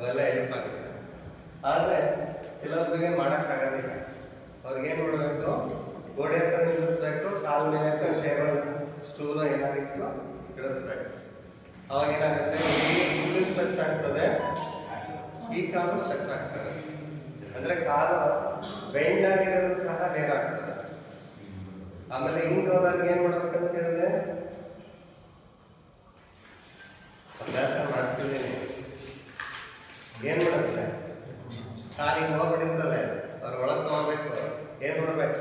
ಅವೆಲ್ಲ ಹೆಲ್ಪ್ ಆಗುತ್ತೆ. ಆದರೆ ಕೆಲವೊಬ್ಬರಿಗೆ ಮಾಡೋಕ್ಕಾಗೋದಿಲ್ಲ. ಅವ್ರಿಗೇನು ಮಾಡಬೇಕು, ಗೋಡೆ ಹತ್ರ ನಿಲ್ಲಿಸ್ಬೇಕು, ಕಾಲು ಮೇಲೆ ಟೇಬಲ್ ಸ್ಟೂಲು ಏನಾಗಿತ್ತು ಇಳಿಸ್ಬೇಕು. ಅವಾಗ ಏನಾಗುತ್ತೆ, ಇಲ್ಲಿ ಸ್ಟ್ರೆಚ್ ಆಗ್ತದೆ, ಈ ಕಾಲು ಸ್ಟ್ರೆಚ್ ಆಗ್ತದೆ. ಅಂದರೆ ಕಾಲು ಬೈಂಡ್ ಆಗಿರೋದು ಸಹ ನೇರಾಗ್ತದೆ. ಆಮೇಲೆ ಹಿಂಗೆ ಹೋದಾಗ ಏನು ಮಾಡ್ಬೇಕಂತ ಹೇಳಿದ್ರೆ ಅಭ್ಯಾಸ ಮಾಡಿಸ್ತಿದ್ದೀನಿ. ಏನು ಮಾಡಿಸ್ದೆ, ಕಾಲಿಗೆ ಹೋಗ್ಬಿಟ್ಟಿರ್ತದೆ, ಅವ್ರ ಒಳಗೆ ತಗೋಬೇಕು. ಏನು ಮಾಡಬೇಕು,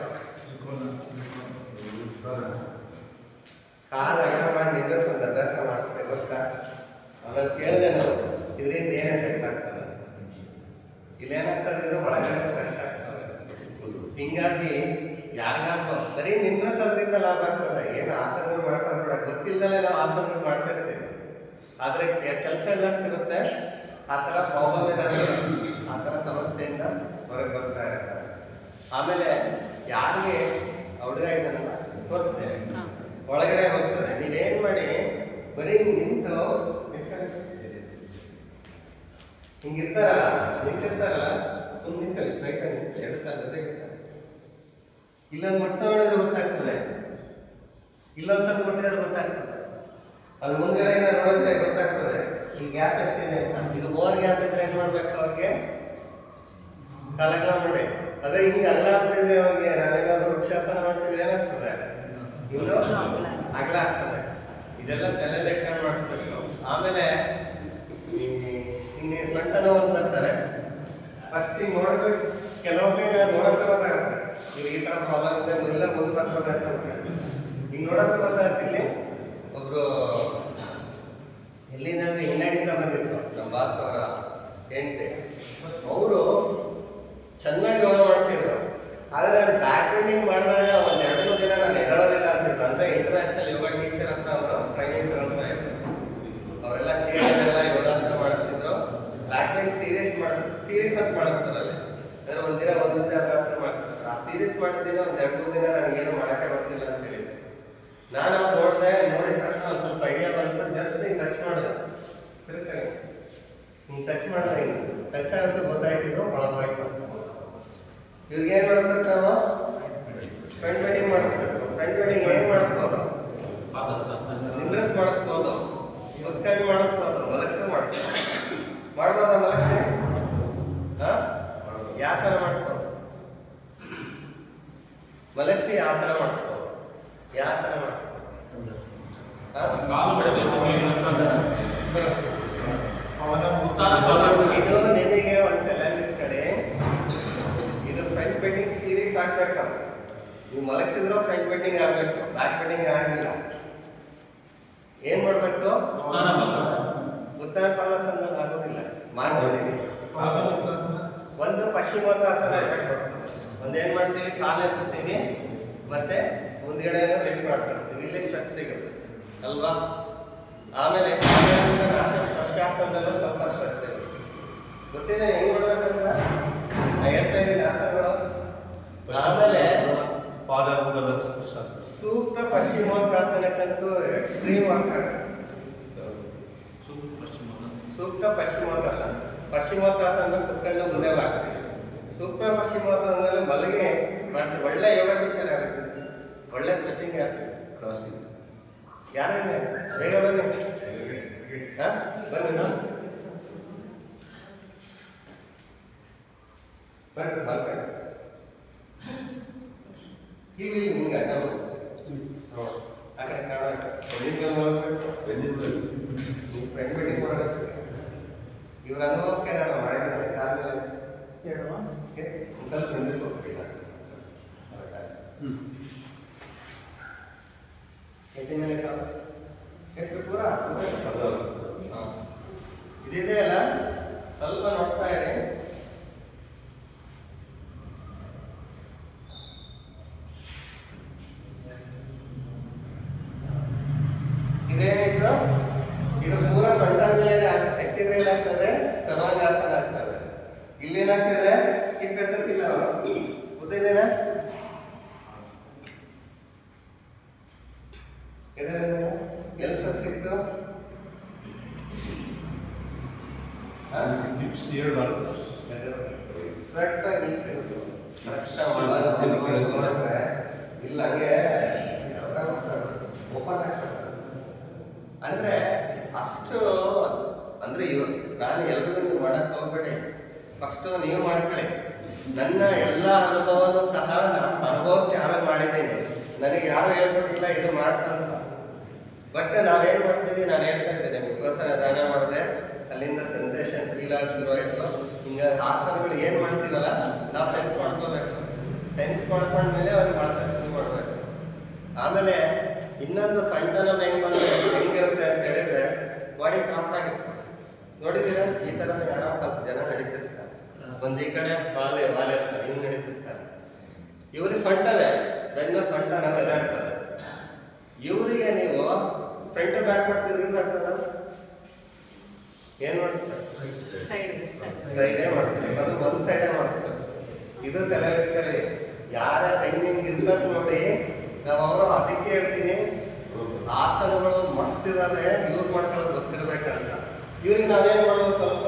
ಕಾಲು ಅಗಲ ಮಾಡಿ ನಿಲ್ಲಿಸೋದು ಅಭ್ಯಾಸ ಮಾಡಿಸ್ಬೇಕು. ಗೊತ್ತಾ? ಆಮೇಲೆ ಕೇಳಿದೆ ನಾವು, ಇದರಿಂದ ಏನು ಎಫೆಕ್ಟ್ ಆಗ್ತದೆ, ಇಲ್ಲೇನಾಗ್ತದೆ, ಇದು ಒಳಗಡೆ ಸ್ಟ್ರೆಚ್ ಆಗ್ತದೆ. ಹಿಂಗಾಗಿ ಯಾರಿಗಾದ್ರು ಬರೀ ನಿಲ್ಲಿಸೋದ್ರಿಂದ ಲಾಭ ಆಗ್ತದೆ. ಏನು ಆಸನಗಳು ಮಾಡ್ಸೋದು ಕೂಡ ಗೊತ್ತಿಲ್ಲದಲ್ಲೇ ನಾವು ಆಸನಗಳು ಮಾಡ್ತಾ ಇರ್ತೀವಿ. ಆದರೆ ಕೆಲಸ ಎಲ್ಲ ಆಗ್ತಿರುತ್ತೆ, ಆ ಥರ ಪ್ರಾಬ್ಲಮ್ ಏನಾದರೂ ಆ ಥರ ಸಮಸ್ಯೆಯಿಂದ ಹೊರಗೆ ಬರ್ತಾ ಇರ್ತಾರೆ. ಆಮೇಲೆ ಯಾರಿಗೆ ಹುಡುಗ ಇದನ್ನೆಲ್ಲ ತೋರಿಸ್ತೇವೆ, ಒಳಗಡೆ ಹೋಗ್ತದೆ. ನೀವೇನು ಮಾಡಿ, ಬರೀ ನಿಂತು ಹಿಂಗಿರ್ತಾರಲ್ಲ, ನಿಂತಿರ್ತಾರಲ್ಲ, ಸುಮ್ಮನೆ ನಿಂತಲ್ಲಿ ಸ್ಟ್ರೈಟ್ ಆಗಿ ನಿಂತು ಎಡುತ್ತಾ ಜೊತೆಗೆ ಇಲ್ಲೊಂದು ಮೊಟ್ಟ ನೋಡಿದ್ರೆ ಗೊತ್ತಾಗ್ತದೆ, ಇಲ್ಲೊಂದು ಸ್ವಲ್ಪ ಕೊಟ್ಟಿದ್ರೆ ಗೊತ್ತಾಗ್ತದೆ, ಅದು ಮುಂದ್ಗಡೆ ನೋಡಿದ್ರೆ ಗೊತ್ತಾಗ್ತದೆ. ಈ ಗ್ಯಾಪ್ ಎಷ್ಟಿದೆ, ಇದು ಓವರ್ ಗ್ಯಾಪ್ ಇದ್ರೆ ಏನು ಮಾಡ್ಬೇಕು, ಅವ್ರಿಗೆ ಕಾಲಗಳ ಮಾಡಿ. ಅದೇ ಹಿಂಗೆ ಅಲ್ಲ ಆಗ್ತಿದೆ ಅವ್ರಿಗೆ. ನಾವೇನಾದ್ರು ವೃಕ್ಷಾಸನ ಮಾಡಿಸಿದ್ರೆ ಏನಾಗ್ತದೆ, ಇನ್ನು ಅಗಲ ಆಗ್ತದೆ. ಇದೆಲ್ಲ ತಲೆ ಲೆಕ್ಕ ಮಾಡಿಸ್ಬೇಕು ನಾವು. ಆಮೇಲೆ ಹಿಂಗೆ ಸೊಂಟ ನೋವು ಬರ್ತಾರೆ. ಫಸ್ಟ್ ಹಿಂಗೆ ನೋಡಿದ್ರೆ ಕೆಲವೊಮ್ಮೆ ನೋಡೋಕೆ ಗೊತ್ತಾಗುತ್ತೆ, ನೀವು ಈ ಥರ ಪ್ರಾಬ್ಲಮ್ ಇದೆ, ಎಲ್ಲ ಮುಂದೆ ಬರ್ತದೆ ಅಂತ. ಹಿಂಗೆ ನೋಡೋಕೆ ಗೊತ್ತಾಗ್ತಿಲ್ಲಿ ಒಬ್ರು ಎಲ್ಲಿಂದ ಹಿನ್ನಡಿಯಿಂದ ಬಂದಿದ್ರು, ನಮ್ಮ ಬಾಸ್ ಅವರ ಹೆಂಡತಿ. ಅವರು ಚೆನ್ನಾಗಿ ಯೋಗ ಮಾಡ್ತಿದ್ರು. ಆದರೆ ನಾನು ಬ್ಯಾಕ್ ಬೆಂಡಿಂಗ್ ಮಾಡಿದಾಗ ಒಂದು 2-3 ದಿನ ನಾನು ಎದಳೋದಿಲ್ಲ ಅಂತಿದ್ರು. ಅಂದರೆ ಇಂಟರ್ನ್ಯಾಷನಲ್ ಯೋಗ ಟೀಚರ್ ಹತ್ರ ಅವರು ಟ್ರೈನಿಂಗ್ ತಗೊಳ್ತಾ ಇದ್ರು. ಅವರೆಲ್ಲ ಚೇರೆಲ್ಲ ಯೋಗಾಸನ ಮಾಡಿಸ್ತಿದ್ರು. ಬ್ಯಾಕ್ ಬೆಂಡ್ ಸೀರೀಸ್ ಅಂತ ಮಾಡಿಸ್ತಾರಲ್ಲಿ. ಅಂದರೆ ಒಂದಿನ ಒಂದೊಂದೇ ಅಭ್ಯಾಸ ಮಾಡ್ತಿದ್ರು. ಆ ಸೀರೀಸ್ ಮಾಡಿದ್ದಿನ ಒಂದು 2-3 ದಿನ ನನಗೇನು ಮಾಡೋಕ್ಕೆ ಬರ್ತಿಲ್ಲ ಅಂತ ಹೇಳಿದ್ದೆ. ನಾನು ಅವ್ರು ನೋಡಿದ ತಕ್ಷಣ ಒಂದು ಸ್ವಲ್ಪ ಐಡಿಯಾ ಬಂತು. ಜಸ್ಟ್ ಹಿಂಗೆ ಟಚ್ ಮಾಡಿದೆ, ತಿರುಗಿ ಹಿಂಗೆ ಟಚ್ ಮಾಡಿದ್ರೆ ಹಿಂಗೆ ಟಚ್ ಆಗುತ್ತೆ ಗೊತ್ತಾಯ್ತಿದ್ದು ಒಳಗೋಯ್ತು. ಇವ್ರಿಗೆ ಏನು ಮಾಡಿಸ್ಬೇಕು, ನಾವು ಫ್ರಂಟ್ ಬೆಂಡಿಂಗ್ ಮಾಡಿಸ್ಬೇಕು. ಫ್ರಂಟ್ ಬೆಂಡಿಂಗ್ ಏನು ಮಾಡಿಸ್ಬೋದು, ನಿಂದ್ರಿಸಿ ಮಾಡಿಸ್ಬೋದು, ಕುತ್ಕೊಂಡು ಮಾಡಿಸ್ಬೋದು, ಮಲಗಿಸಿ ಮಾಡಿಸ್ಬೋದು. ಮಾಡ್ಬೋದಾ ಮಲಗಿಸಿ? ಹಾಂ, ಯಾಸನ ಮಾಡಿಸ್ಬೋದು, ಮಲಗಿಸಿ ಆಸನ ಮಾಡಿಸ್ಬೋದು, ಯಾಸನ ಮಾಡಿಸ್ಬೋದು. ಇದು ನಿಮಗೆ ಒಂದು ತಲೆ ಕಡೆ ಇದು ಫ್ರಂಟ್ ಬೆಂಡಿಂಗ್ ಸೀರೀಸ್ ಆಗ್ಬೇಕು. ನೀವು ಮಲಗಿಸಿದ್ರು ಫ್ರಂಟ್ ಬೆಂಡಿಂಗ್ ಆಗಬೇಕು, ಬ್ಯಾಕ್ ಬೆಂಡಿಂಗ್ ಆಗಿಲ್ಲ. ಏನ್ ಮಾಡ್ಬೇಕು, ಉತ್ತರ ಪಾದಾಸನ ಆಗೋದಿಲ್ಲ. ಮಾಡ್ಕೊಂಡಿದ್ದೀವಿ ಒಂದು ಪಶ್ಚಿಮೋತ್ತಾಸನ ಇರಬೇಕು. ಒಂದೇನ್ ಮಾಡ್ತೀವಿ, ಕಾಲು ಎತ್ತೀವಿ, ಮತ್ತೆ ಮುಂದ್ಗಡೆ ಲಿಫ್ಟ್ ಮಾಡ್ತಿರ್ತೀವಿ. ಇಲ್ಲಿ ಸ್ಟ್ರೆಚ್ ಸಿಗುತ್ತೆ ಅಲ್ವಾ. ಆಮೇಲೆ ಸ್ಪರ್ಶಾಸನದಲ್ಲೂ ಸ್ವಲ್ಪ ಸ್ಟ್ರೆಸ್ ಸಿಗುತ್ತೆ. ಗೊತ್ತಿದೆ ಹೆಂಗ್ ಮಾಡ್ಬೇಕಂತ ನಾ ಹೇಳ್ತಾ ಇದ್ದೀನಿ ಆಸನಗಳು. ಆಮೇಲೆ ಸೂಕ್ತ ಪಶ್ಚಿಮೋತ್ತಾಸನಕ್ಕಂತೂ ಎಕ್ಸ್ಟ್ರೀಮ್ ವರ್ಕ್ ಆಗುತ್ತೆ. ಸೂಕ್ತ ಪಶ್ಚಿಮೋತ್ತಾಸನ ಕುತ್ಕೊಂಡು ಮುಂದೆ ಮಾಡ್ತೀವಿ. ಸೂಕ್ತ ಪಶ್ಚಿಮೋತ್ತಾಸನದಲ್ಲಿ ಮಲಗಿ ಮಾಡ್ತೀವಿ. ಒಳ್ಳೆ ಯೋಗ ಟೀಚರ್ ಆಗುತ್ತೆ, ಒಳ್ಳೆ ಸ್ಟ್ರೆಚಿಂಗ್ ಆಗುತ್ತೆ. ಕ್ರಾಸಿಂಗ್ ಯಾರಿದೆ, ಬೇಗ ಬನ್ನಿ. ಹಾಂ ಬನ್ನಿ, ಬರ್ರಿ ಬರ್ತಾರೆ. ಇಲ್ಲಿ ಹಿಂಗೆ ನಾವು ಆ ಕಡೆ ಕಾಣಬೇಕು, ಫ್ರೆಂಡ್ ಮೀಟಿಂಗ್ ಮಾಡಬೇಕು. ಇವ್ರ ಅನುಭವಕ್ಕೆ ನಾನು ಮಾಡಿದ್ರೆ ಕಾಲ ಹೇಳುವ ಸ್ವಲ್ಪ ಹಿಂದಕ್ಕೆ ಹೋಗ್ತಿಲ್ಲ. ಎತ್ತಿ ಮೇಲೆ ಎತ್ತು ಪೂರ ಇದಿದೆ ಅಲ್ಲ, ಸ್ವಲ್ಪ ನೋಡ್ತಾ ಇರಿ. ಇದೇನಿತ್ತು, ಇದು ಪೂರ ಸೊಂಟ ಮೇಲೆ ಎತ್ತಿದ್ರೆ ಏನಾಗ್ತದೆ, ಸರ್ವಾಂಗಾಸನ ಆಗ್ತದೆ. ಇಲ್ಲೇನಾಗ್ತದೆ, ಕಿಪ್ಪೆತ್ತಿಲ್ಲ, ಗೊತ್ತಿದ್ದೇನೆ. ಎಲ್ಲಿ ಸಿಕ್ತು, ಟಿಪ್ಸ್ ಹೇಳ್ಬಾರ್ದು. ಕರೆಕ್ಟಾಗಿ ಇಲ್ಲ ಹಂಗೆ ಓಪನ್ ಆಗ್ತದೆ ಅಂದ್ರೆ ಅಷ್ಟು ಅಂದ್ರೆ ಇವಾಗ ನಾನು ಎಲ್ರಿಗೂ ನೀವು ಮಾಡಕ್ ಹೋಗ್ಬೇಡಿ, ಫಸ್ಟ್ ನೀವು ಮಾಡ್ಕೊಳ್ಳಿ. ನನ್ನ ಎಲ್ಲ ಅನುಭವನೂ ಸಹ ನಾನು ಅನುಭವಿಸಿ ಆಮೇಲೆ ಮಾಡಿದ್ದೀನಿ. ನನಗೆ ಯಾರು ಹೇಳ್ಕೊಟ್ಟಿಲ್ಲ ಇದು ಮಾಡ್ತಾ ಅಂತ. ಬಟ್ ನಾವೇನ್ ಮಾಡ್ತೀವಿ, ನಾನು ಹೇಳ್ತಾ ಇದ್ದೇನೆ ವಿಕೋಸನ ದಾನ ಮಾಡಿದೆ, ಅಲ್ಲಿಂದ ಸೆನ್ಸೇಷನ್ ಫೀಲ್ ಆಗ್ತಿರೋ ಇತ್ತು. ಹಿಂಗಾಗಿ ಆಸನಗಳು ಏನ್ ಮಾಡ್ತೀವಲ್ಲ ನಾವು ಸೆನ್ಸ್ ಮಾಡ್ಕೋಬೇಕು. ಸೆನ್ಸ್ ಮಾಡ್ಕೊಂಡ್ಮೇಲೆ ಅವ್ರಿಗೆ ಮಾಡ್ಸಕ್ಕೆ ಶುರು ಮಾಡ್ಬೇಕು. ಆಮೇಲೆ ಇನ್ನೊಂದು ಸಣ್ಣನ ಹೆಂಗಿರುತ್ತೆ ಅಂತ ಹೇಳಿದ್ರೆ ಬಾಡಿ ಕ್ರಾಸ್ ಆಗಿತ್ತು ನೋಡಿದ್ದೀರಾ, ಈ ತರ ಯಾರೋ ಸ್ವಲ್ಪ ಜನ ನಡೀತಿರ್ತಾರೆ, ಒಂದ್ ಈ ಕಡೆ ವಾಲೆ ಇರ್ತಾರೆ, ಹಿಂಗ್ ನಡೀತಿರ್ತಾರೆ. ಇವ್ರಿಗೆ ಸೊಂಟನೇ ಬೆನ್ನ ಸೊಂಟ ನಾವೆಲ್ಲ ಇರ್ತದೆ. ಇವರಿಗೆ ನೀವು ಫ್ರಂಟ್ ಬ್ಯಾಕ್ ಮಾಡ್ತಿದ್ರೆ ಏನ್ ಮಾಡ್ತಾರೆ, ಸೈಡೇ ಮಾಡ್ತಾರೆ. ಅದು ಒಂದು ಸೈಡೇ ಮಾಡ್ತಾರೆ. ಇದು ತಲೆ ಯಾರ ಟೈಮಿಂಗ್ ಇರ್ತಾರೆ ನೋಡಿ, ನಾವು ಅವರು ಅದಕ್ಕೆ ಹೇಳ್ತೀನಿ ಆಸನಗಳು ಮಸ್ತ್ ಇದಾವೆ, ಯೂಸ್ ಮಾಡ್ಕೊಳ್ಳೋದು ಗೊತ್ತಿರ್ಬೇಕಂತ. ಇವ್ರಿಗೆ ನಾವೇನ್ ಮಾಡ್ಬೋದು, ಸ್ವಲ್ಪ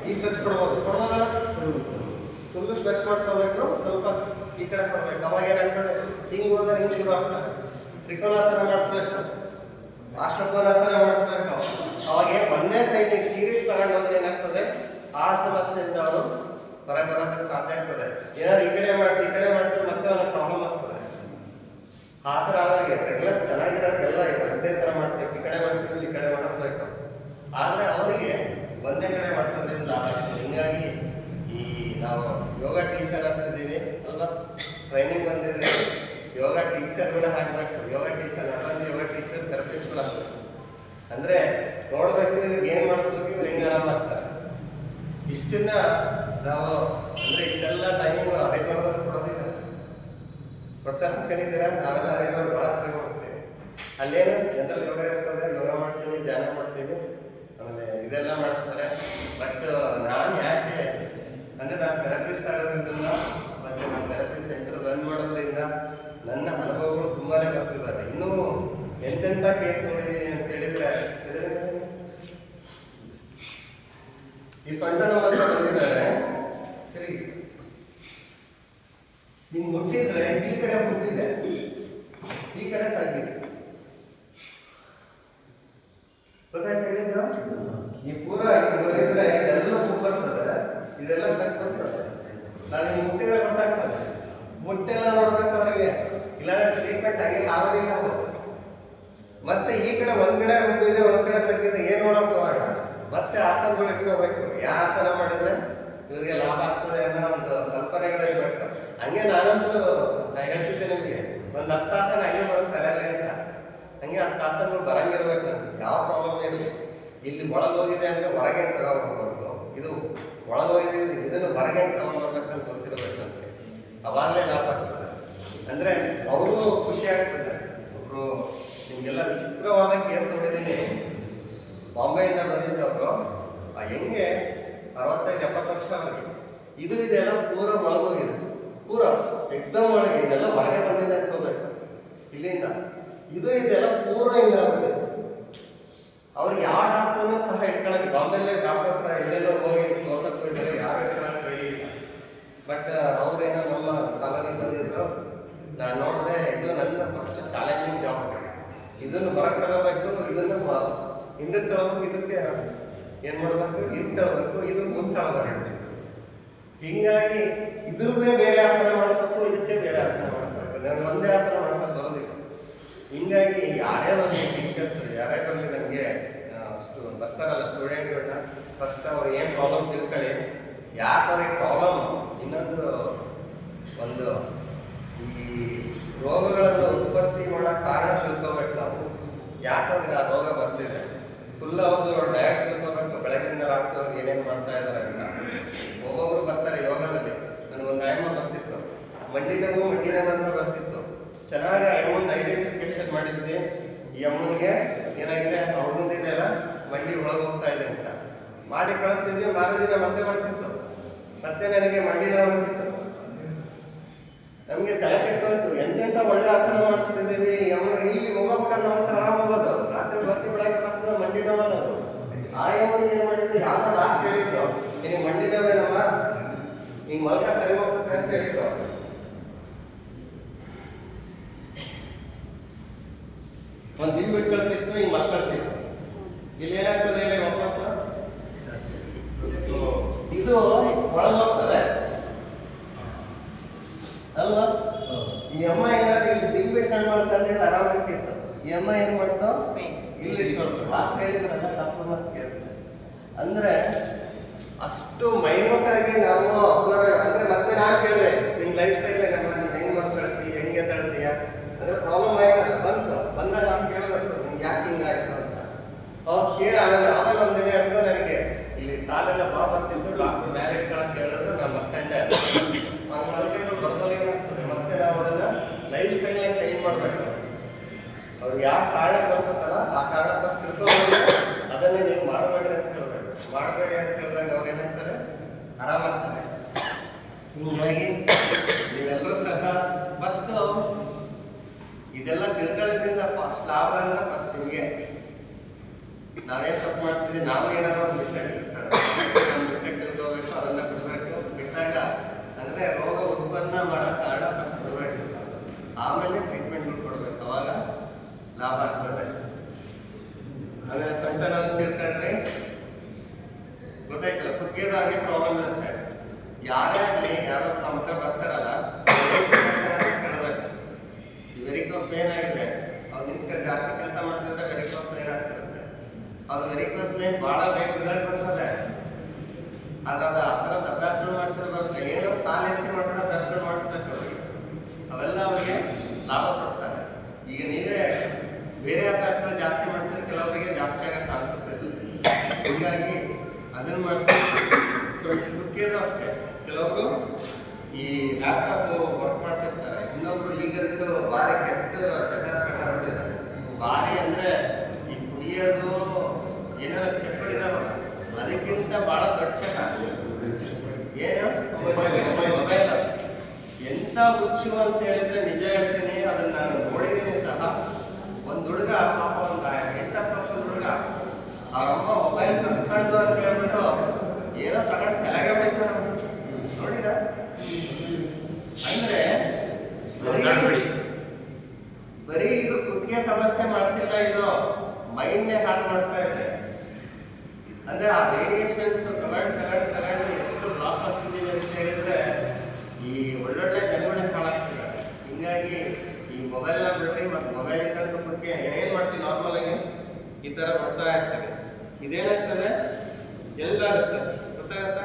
ಈ ಸ್ಟ್ರೆಚ್ ಕೊಡ್ಬೋದು ಫುಲ್ ಸ್ಟ್ರೆಚ್ ಮಾಡ್ಕೋಬೇಕು, ಸ್ವಲ್ಪ ಈ ಕಡೆ ಕೊಡ್ಬೇಕು. ಅವಾಗ ಏನಾಗ್ತದೆ, ಹಿಂಗ್ ಹೋದ್ರೆ ಹಿಂಗ್ ಶುರು ಆಗ್ತದೆ. ತ್ರಿಕೋನಾಸನ ಮಾಡಿಸ್ಬೇಕು, ಅಷ್ಟಕೋನಾಸನ ಮಾಡಿಸ್ಬೇಕು. ಅವಾಗ ಒಂದೇ ಸೈಡ್ ಸೀರೀಸ್ ತಗೊಂಡು ಹೋದ್ರೆ ಏನಾಗ್ತದೆ, ಆ ಸಮಸ್ಯೆಯಿಂದ ಅವರು ಹೊರಗೆ ಬರೋದಕ್ಕೆ ಸಾಧ್ಯ ಆಗ್ತದೆ. ಏನಾದ್ರು ಈ ಕಡೆ ಮಾಡಿದ್ರೆ ಮತ್ತೆ ಅವ್ರಿಗೆ ಪ್ರಾಬ್ಲಮ್ ಆಗ್ತದೆ. ಆ ಥರ ಅವರಿಗೆ ರೆಗ್ಯುಲರ್ ಚೆನ್ನಾಗಿರೋದೆಲ್ಲ ಒಂದೇ ಥರ ಮಾಡಿಸ್ಬೇಕು. ಈ ಕಡೆ ಮಾಡಿಸಿದ್ರೆ ಈ ಕಡೆ ಮಾಡಿಸ್ಬೇಕು. ಆದರೆ ಅವರಿಗೆ ಒಂದೇ ಕಡೆ ಮಾಡಿಸೋದ್ರಿಂದ ಹಿಂಗಾಗಿ ಈ ನಾವು ಯೋಗ ಟೀಚರ್ ಅಂತಿದ್ದೀವಿ ಅಲ್ವಾ, ಟ್ರೈನಿಂಗ್ ಬಂದಿದ್ರೆ ಯೋಗ ಟೀಚರ್ಗಳೇ ಹಾಕ್ಬೇಕು. ಯೋಗ ಟೀಚರ್ ಅದೊಂದು ಯೋಗ ಟೀಚರ್ ಥೆರಪಿಸ್ಟ್ಗಳು ಹಾಕ್ಬೇಕು. ಅಂದರೆ ನೋಡ್ಬೇಕು ಇವ್ರಿಗೆ ಏನು ಮಾಡಿಸ್ಬೇಕು, ಇವ್ರು ಹೆಂಗೆ ಆರಾಮ ಆಗ್ತಾರೆ. ಇಷ್ಟನ್ನ ನಾವು ಅಂದರೆ ಇಷ್ಟೆಲ್ಲ ಟೈಮಿಂಗ್ ಹರಿದ್ವಾರದಲ್ಲಿ ಕೊಡೋದಿಲ್ಲ, ಕೊಡ್ತಾರೆ ಕಲಿತೀರಾ. ನಾವೆಲ್ಲ ಹರಿದ್ವಾರ ಭಾಳ ಸರಿ ಹೋಗ್ತೀವಿ. ಅಲ್ಲೇನು ಜನರಲ್ ಯೋಗ ಇರ್ತದೆ, ಯೋಗ ಮಾಡ್ತೀವಿ, ಧ್ಯಾನ ಮಾಡ್ತೀವಿ, ಆಮೇಲೆ ಇದೆಲ್ಲ ಮಾಡಿಸ್ತಾರೆ. ಬಟ್ ನಾನು ಯಾಕೆ ಅಂದರೆ ನಾನು ಥೆರಪಿಸ್ಟ್ ಆಗೋದ್ರಿಂದ ಮತ್ತು ನಾನು ಥೆರಪಿ ಸೆಂಟರ್ ರನ್ ಮಾಡೋದ್ರಿಂದ ನನ್ನ ಅನುಭವಗಳು ತುಂಬಾ ಬರ್ತಿದ್ದಾರೆ. ಇನ್ನೂ ಎಂತೆಂಥ ಕೇಸ್ ನೋಡಿದ್ದೀನಿ ಅಂತ ಹೇಳಿದ್ರೆ, ಈ ಸೊಂಟನ ಮಾತ್ರ ಬಂದಿದ್ದಾರೆ. ಸರಿ, ಹಿಂಗೆ ಮುಟ್ಟಿದ್ರೆ ಈ ಕಡೆ ಮುಟ್ಟಿದೆ, ಈ ಕಡೆ ತಗ್ಗಿದೆ. ಗೊತ್ತಾಯ್ತು ಹೇಳಿದ್ದು? ಈ ಪೂರ ಇದ್ರೆ ಇದೆಲ್ಲ ಬರ್ತದೆ, ಇದೆಲ್ಲ ಬರ್ತದೆ. ನಾವು ಹಿಂಗೆ ಮುಟ್ಟಿದ್ರೆ ಗೊತ್ತಾಗ್ತದೆ. ಮುಟ್ಟೆಲ್ಲ ನೋಡ್ಬೇಕು ಅವರಿಗೆ, ಇಲ್ಲಾಂದ್ರೆ ಟ್ರೀಟ್ಮೆಂಟ್ ಆಗಿ ಆಗೋದಿಲ್ಲ ಅವರು. ಮತ್ತೆ ಈ ಕಡೆ ಒಂದ್ ಕಡೆ ಮುಟ್ಟಿದೆ, ಒಂದ್ ಕಡೆ ತಗ್ಗಿದೆ, ಏನ್ ನೋಡೋಕೆ ಅವಾಗ ಮತ್ತೆ ಆಸನಗಳು ಇಟ್ಕೋಬೇಕು. ಯಾವ ಆಸನ ಮಾಡಿದ್ರೆ ಇವರಿಗೆ ಲಾಭ ಆಗ್ತದೆ ಅನ್ನೋ ಒಂದು ಕಲ್ಪನೆಗಳಿರ್ಬೇಕು. ಹಂಗೆ ನಾನಂತೂ ಹೇಳ್ತಿದ್ದೆ ನಿಮಗೆ, ಒಂದು 10 ಆಸನ ಹಂಗೆ ಬರುತ್ತೆ ತಲೆಯಲ್ಲಿ ಅಂತ. ಹಂಗೆ 10 ಆಸನಗಳು ಬರಂಗಿರ್ಬೇಕು. ಯಾವ ಪ್ರಾಬ್ಲಮ್ ಇರಲಿ, ಇಲ್ಲಿ ಒಳಗೋಗಿದೆ ಅಂದ್ರೆ ಹೊರಗೆ ತಗೋಬೇಕು. ಇದು ಒಳಗೋಗಿದೆ, ಇದನ್ನು ಹೊರಗೆ ತಗೊಂಡ್ಬರ್ಬೇಕಂತ ಗೊತ್ತಿರಬೇಕಂತೆ. ಅವಾಗಲೇ ಲಾಭ ಆಗ್ತದೆ. ಅಂದ್ರೆ ಅವ್ರಿಗೂ ಖುಷಿ ಆಗ್ತದೆ. ಒಬ್ರು ನಿಮ್ಗೆಲ್ಲ ವಿಚಿತ್ರವಾದ ಕೇಸ್ ನೋಡಿದ್ದೀನಿ. ಬಾಂಬೆಯಿಂದ ಬಂದಿದ್ದವರು ಹೆಂಗೆ 65-70 ವರ್ಷ ಅವರಿಗೆ ಇದೆಲ್ಲ ಪೂರ ಒಳಗೋಗಿದೆ, ಪೂರ ಎಕ್ದಮ್ ಒಳಗೆ. ಇದೆಲ್ಲ ಹೊರಗೆ ಬಂದಿದ್ದ ಅನ್ಕೋಬೇಕು ಇಲ್ಲಿಂದ. ಇದೆಲ್ಲ ಪೂರ ಹಿಂಗ ಆಗಿದೆ. ಅವ್ರಿಗೆ ಯಾವ ಡಾಕ್ಟರ್ನೂ ಸಹ ಇಟ್ಕೊಳ್ಳೋಕೆ, ಬಾಂಬೆಲ್ಲೇ ಡಾಕ್ಟರ್ ಹತ್ರ ಎಲ್ಲೆಲ್ಲೋ ಹೋಗಿ ತೋರ್ಸಕ್ಕೆ ಹೋಗಿದ್ದಾರೆ, ಯಾರು ಇಟ್ಕೊಳ್ಳೋಕೆ ಹೇಳಿಲ್ಲ. ಬಟ್ ಅವ್ರೇನೋ ನಮ್ಮ ಕಾಲೋನಿಗೆ ಬಂದಿದ್ರು. ನಾನು ನೋಡಿದೆ, ಇದು ನನ್ನ ಫಸ್ಟ್ ಚಾಲೆಂಜಿಂಗ್ ಜಾಬ್. ಇದನ್ನು ಹೊರಗೆ ತಗೋಬೇಕು, ಇದನ್ನು ಹಿಂದಕ್ಕೆ ತಗೋಬೇಕು, ಇದಕ್ಕೆ ಏನ್ ಮಾಡ್ಬೇಕು, ಇದು ತಗೋಬೇಕು, ಇದು ಮುಂದೆ ತಗೋಬೇಕು. ಹಿಂಗಾಗಿ ಇದ್ರದ್ದೇ ಬೇರೆ ಆಸನ ಮಾಡಿಸ್ಬೇಕು, ಇದಕ್ಕೆ ಬೇರೆ ಆಸನ ಮಾಡಿಸ್ಬೇಕು. ನಾನು ಒಂದೇ ಆಸನ ಮಾಡ್ಸೋಕೆ ಬರೋದಿಲ್ಲ. ಹಿಂಗಾಗಿ ಯಾರೇ ಒಂದು ಟೀಚರ್ಸ್ ಯಾರೇ ಬರಲಿ ನನಗೆ ಬರ್ತಾರಲ್ಲ ಸ್ಟೂಡೆಂಟ್ಗಳನ್ನ, ಫಸ್ಟ್ ಅವ್ರು ಏನು ಪ್ರಾಬ್ಲಮ್ ತಿಳ್ಕೊಳ್ಳಿ, ಯಾಕೆ ಅವ್ರಿಗೆ ಪ್ರಾಬ್ಲಮ್. ಇನ್ನೊಂದು ಒಂದು ಈ ರೋಗಗಳನ್ನು ಉತ್ಪತ್ತಿ ಮಾಡೋ ಕಾರಣ ತಿಳ್ಕೋಬೇಕು ನಾವು. ಯಾಕಂದ್ರೆ ಆ ರೋಗ ಬರ್ತಿದೆ, ಫುಲ್ ಅವ್ರದ್ದು ಡಯಟ್ ತಿಳ್ಕೋಬೇಕು. ಬೆಳಗಿನ ರಾತ್ರಿ ಅವ್ರು ಏನೇನು ಮಾಡ್ತಾ ಇದ್ದಾರೆ ಅಂತ. ಒಬ್ಬೊಬ್ರು ಬರ್ತಾರೆ ಯೋಗದಲ್ಲಿ. ನನಗೊಂದು ಆಯಮ್ಮ ಬರ್ತಿತ್ತು, ಮಂಡಿ ನೋವು ಅಂತ ಬರ್ತಿತ್ತು. ಚೆನ್ನಾಗಿ ಅಮ್ಮನ ಐಡೆಂಟಿಫಿಕೇಶನ್ ಮಾಡಿದ್ವಿ. ಈ ಅಮ್ಮನಿಗೆ ಏನಾಗಿದೆ, ಅವ್ರಿಗಿದೆಯಲ್ಲ ಮಂಡಿ ಒಳಗೆ ಹೋಗ್ತಾ ಇದೆ ಅಂತ ಮಾಡಿ ಕಳಿಸ್ತಿದ್ವಿ. ಮಾರದಿನ ಮತ್ತೆ ಬರ್ತಿತ್ತು, ಮತ್ತೆ ನನಗೆ ಮಂಡಿ ನೋವು ಬರ್ತಿತ್ತು. ನಮಗೆ ತಲೆ ಕೆಟ್ಟೋಯ್ತು, ಎಂತೆಂಥ ಒಳ್ಳೆ ಆಸನ ಮಾಡಿಸ್ತಿದ್ದೀವಿ. ಇಲ್ಲಿ ಹೋಗೋಬೇಕಾದ್ರೆ ನಾವು ಆರಾಮ ಹೋಗೋದು, ರಾತ್ರಿ ಬರ್ತಿ ಬೆಳಗ್ಗೆ ಬರ್ತದೆ ಮಂಡಿ ನೋವು ಅನ್ನೋದು. ಆಯಮ್ಮನಿಗೆ ಏನು ಮಾಡಿದ್ರು, ಯಾವ್ದೋ ಡಾಕ್ಟರ್ ಹೇಳಿದ್ರು, ನಿನಗೆ ಮಂಡಿದವೇನಮ್ಮ, ಹಿಂಗೆ ಮಲ್ಕ ಸರಿ ಹೋಗ್ತದೆ ಅಂತ ಹೇಳಿದ್ರು. ಒಂದು ದಿನ ಬಿಟ್ಕೊಳ್ತಿತ್ತು, ಹಿಂಗೆ ಮಲ್ಕೊಳ್ತಿತ್ತು. ಇಲ್ಲಿ ಏನಾಗ್ತದೆ ಹೇಳಿ ವಾಪಸ್, ಇದು ಒಳಗೋಗ್ತದೆ ಅಲ್ವಾ? ಈ ಅಮ್ಮ ಏನಾದ್ರು ಇಲ್ಲಿ ದಿನ ಬಿಟ್ಕೊಂಡು ಮಾಡ್ಕೊಂಡಿದ್ರೆ ಆರಾಮಾಗ್ತಿತ್ತು. ಈ ಅಮ್ಮ ಏನ್ ಮಾಡ್ತಾವ, ಇಲ್ಲಿ ಇಟ್ಕೊಳ್ತು. ಮಾತು ಹೇಳಿದ್ರಲ್ಲ, ತಪ್ಪು ಮಾತು ಕೇಳ್ತಾರೆ. ಅಂದ್ರೆ ಅಷ್ಟು ಮೈನ್ಯೂಟ್ ಆಗಿ ನಾವು ಅಂದ್ರೆ ಮತ್ತೆ ನಾನು ಕೇಳಿದೆ, ನಿನ್ ಲೈಫ್ ಸ್ಟೈಲ್ ಏನಮ್ಮ, ನೀನ್ ಹೆಂಗ್ ಮಾಡ್ಕೊಳ್ತಿ, ಹೆಂಗೆ ಎದ್ದಾಳ್ತೀಯ ಅಂದ್ರೆ ಪ್ರಾಬ್ಲಮ್ ಆಯ್ತಲ್ಲ, ಬಂದಾಗ ನಾನು ಕೇಳಬೇಕು, ನಿಮ್ಗೆ ಯಾಕೆ ಹಿಂಗಾಯ್ತು ಅಂತ. ಅವಾಗ ಆಮೇಲೆ ಒಂದಿನ ಹೇಳ್ತು ನನಗೆ, ಇಲ್ಲಿ ಕಾಲೆಲ್ಲ ಬಾ ಬರ್ತಿದ್ದು, ಡಾಕ್ಟರ್ ಮ್ಯಾರೇಜ್ ಕೇಳಿದ್ರು, ನಮ್ಮ ಮಕ್ಕಂಡೆ ಮಲ್ಕೊಂಡು ಬರ್ದಲ್ಲಿ ಏನಾಗ್ತದೆ, ಮತ್ತೆ ನಾವು ಅದನ್ನ ಲೈಫ್ ಸ್ಟೈಲ್ನ ಚೇಂಜ್ ಮಾಡ್ಬೇಕು. ಅವ್ರಿಗೆ ಯಾವ ಕಾರಣ ಬರ್ತದಲ್ಲ ಆ ಕಾರಣಕ್ಕೋಸ್ಕರ ಅದನ್ನೇ ನೀವು ಮಾಡಬೇಡ್ರಿ ಅಂತ ಹೇಳ್ಬೇಕು. ಮಾಡಬೇಡಿ ಅಂತ ಹೇಳಿದಾಗ ಅವ್ರು ಏನಂತಾರೆ, ಆರಾಮಾಗ್ತಾರೆ. ಹೀಗಾಗಿ ನೀವೆಲ್ಲರೂ ಸಹ ಫಸ್ಟ್ ಇದೆಲ್ಲ ತಿಳ್ಕೊಳ್ಳೋದ್ರಿಂದ ಫಸ್ಟ್ ಲಾಭ ಅಂದ್ರೆ ಫಸ್ಟ್ ನಿಮಗೆ ನಾವೇ ತಪ್ಪು ಮಾಡ್ತಿದ್ವಿ, ನಾವು ಏನಾದ್ರು ಒಂದು ಮಿಸ್ಟೇಕ್ ತಿಳ್ಕೋಬೇಕು, ಅದನ್ನ ಬಿಡಬೇಕು. ಬಿಟ್ಟಾಗ ಅಂದ್ರೆ ರೋಗ ಉತ್ಪನ್ನ ಮಾಡೋ ಕಾರಣ ಫಸ್ಟ್ ಬಿಡಬೇಕು, ಆಮೇಲೆ ಟ್ರೀಟ್ಮೆಂಟ್ ಕೊಡ್ಬೇಕು, ಅವಾಗ ಲಾಭ ಆಗ್ತದೆ. ಆಮೇಲೆ ಸೊಂಟನಲ್ಲಿ ತಿಳ್ಕೊಂಡ್ರೆ ಗೊತ್ತಾಯ್ತಲ್ಲ, ಕುತ್ತಿಗೆದಾಗಿ ಪ್ರಾಬ್ಲಮ್ ಇರುತ್ತೆ. ಯಾರೇ ಆಗಲಿ, ಯಾರೋ ನಮ್ಮ ಹತ್ರ ಬರ್ತಾರಲ್ಲ, ವೆರಿಕೋಸ್ ಪೇನ್ ಆಗಿದೆ, ಅವ್ರು ನಿಂತ ಜಾಸ್ತಿ ಕೆಲಸ ಮಾಡ್ತಿದ್ರೆ ವೆರಿಕೋಸ್ ಪೇನ್ ಆಗ್ತಿರುತ್ತೆ. ಅವ್ರು ವೆರಿಕೋಸ್ ಪೇನ್ ಭಾಳ ಬೇಗ ರಿಸಲ್ಟ್ ಬರ್ತದೆ. ಹಾಗಾದ ಆ ಥರದ ಅಭ್ಯಾಸಗಳು ಮಾಡಿಸಿರ್ಬೇಕು. ಏನೋ ಕಾಲೇಜ್ ಮಾಡಿದ್ರೆ ಅಭ್ಯಾಸಗಳು ಮಾಡಿಸ್ಬೇಕು ಅವ್ರಿಗೆ, ಅವೆಲ್ಲ ಅವ್ರಿಗೆ ಲಾಭ ಕೊಡ್ತಾರೆ. ಈಗ ನೀವೇ ಬೇರೆ ಅಭ್ಯಾಸಗಳು ಜಾಸ್ತಿ ಮಾಡ್ತಾರೆ, ಕೆಲವರಿಗೆ ಜಾಸ್ತಿ ಆಗೋ ಚಾನ್ಸಸ್ ಇದೆ. ಹೀಗಾಗಿ ಅದನ್ನು ಮಾಡ್ತಾರೆ. ಕುತ್ತಿಗೆನೂ ಅಷ್ಟೇ, ಕೆಲವರು ಈ ಲ್ಯಾಪ್ಟಾಪ್ ವರ್ಕ್ ಮಾಡ್ತಿರ್ತಾರೆ, ಇನ್ನೊಬ್ರು ಈಗಂತೂ ಭಾರಿ ಕೆಟ್ಟ ಚಟಾಸ್ಕೊಂಡಿದ್ದಾರೆ. ಭಾರಿ ಅಂದ್ರೆ ಈ ಕುಡಿಯೋದು ಏನಾರ ಕೆಟ್ಟೋಡಿದಾವಲ್ಲ, ಅದಕ್ಕಿಂತ ಬಹಳ ದೊಡ್ಡ ಚಟ ಏನು ಮೊಬೈಲ್. ಎಂತ ಹುಚ್ಚು ಅಂತ ಹೇಳಿದ್ರೆ ನಿಜ ಹೇಳ್ತೀನಿ, ಅದನ್ನ ನಾನು ನೋಡಿದ್ದೀನಿ ಸಹ. ಒಂದು ಹುಡುಗ, ಪಾಪ ಒಂದು 8 ವರ್ಷದ ಹುಡುಗ, ಅವರಮ್ಮ ಮೊಬೈಲ್ ಕಸ್ಕೊಂಡು ಅಂತ ಹೇಳ್ಬಿಟ್ಟು ಏನೋ ತಗೊಂಡು ಕೆಳಗೆ ಬಿಡ್ತಾರೆ. ನೋಡಿದ ಅಂದ್ರೆ ಬರೀ ಇದು ಕುತ್ತಿಗೆ ಸಮಸ್ಯೆ ಮಾಡ್ತಿಲ್ಲ, ಇದು ಮೈಂಡ್ನೇ ಹಾಳು ಮಾಡ್ತಾ ಇದೆ. ಅಂದ್ರೆ ಆ ರೇಡಿಯೇಷನ್ಸ್ ತಗೊಂಡು ಎಷ್ಟು ಬ್ಲಾಕ್ ಆಗ್ತಿದ್ದೀವಿ ಅಂತ ಹೇಳಿದ್ರೆ ಈ ಒಳ್ಳೊಳ್ಳೆ ಜನಗಳನ್ನ ಹಾಳಾಗ್ತಿದ್ದಾರೆ. ಹಿಂಗಾಗಿ ಈ ಮೊಬೈಲ್ನ ಬಿಡ್ರಿ, ಮತ್ತು ಮೊಬೈಲ್ ಇದ್ದಂತ ಕುತ್ತಿಗೆ ಏನ್ ಮಾಡ್ತೀವಿ, ನಾರ್ಮಲ್ ಆಗಿ ಈ ತರ ಮಾಡ್ತಾ ಇರ್ತೀವಿ. ಇದೇನಾಗ್ತದೆ, ಎಲ್ಲಾಗುತ್ತೆ ಗೊತ್ತಾಗತ್ತಾ,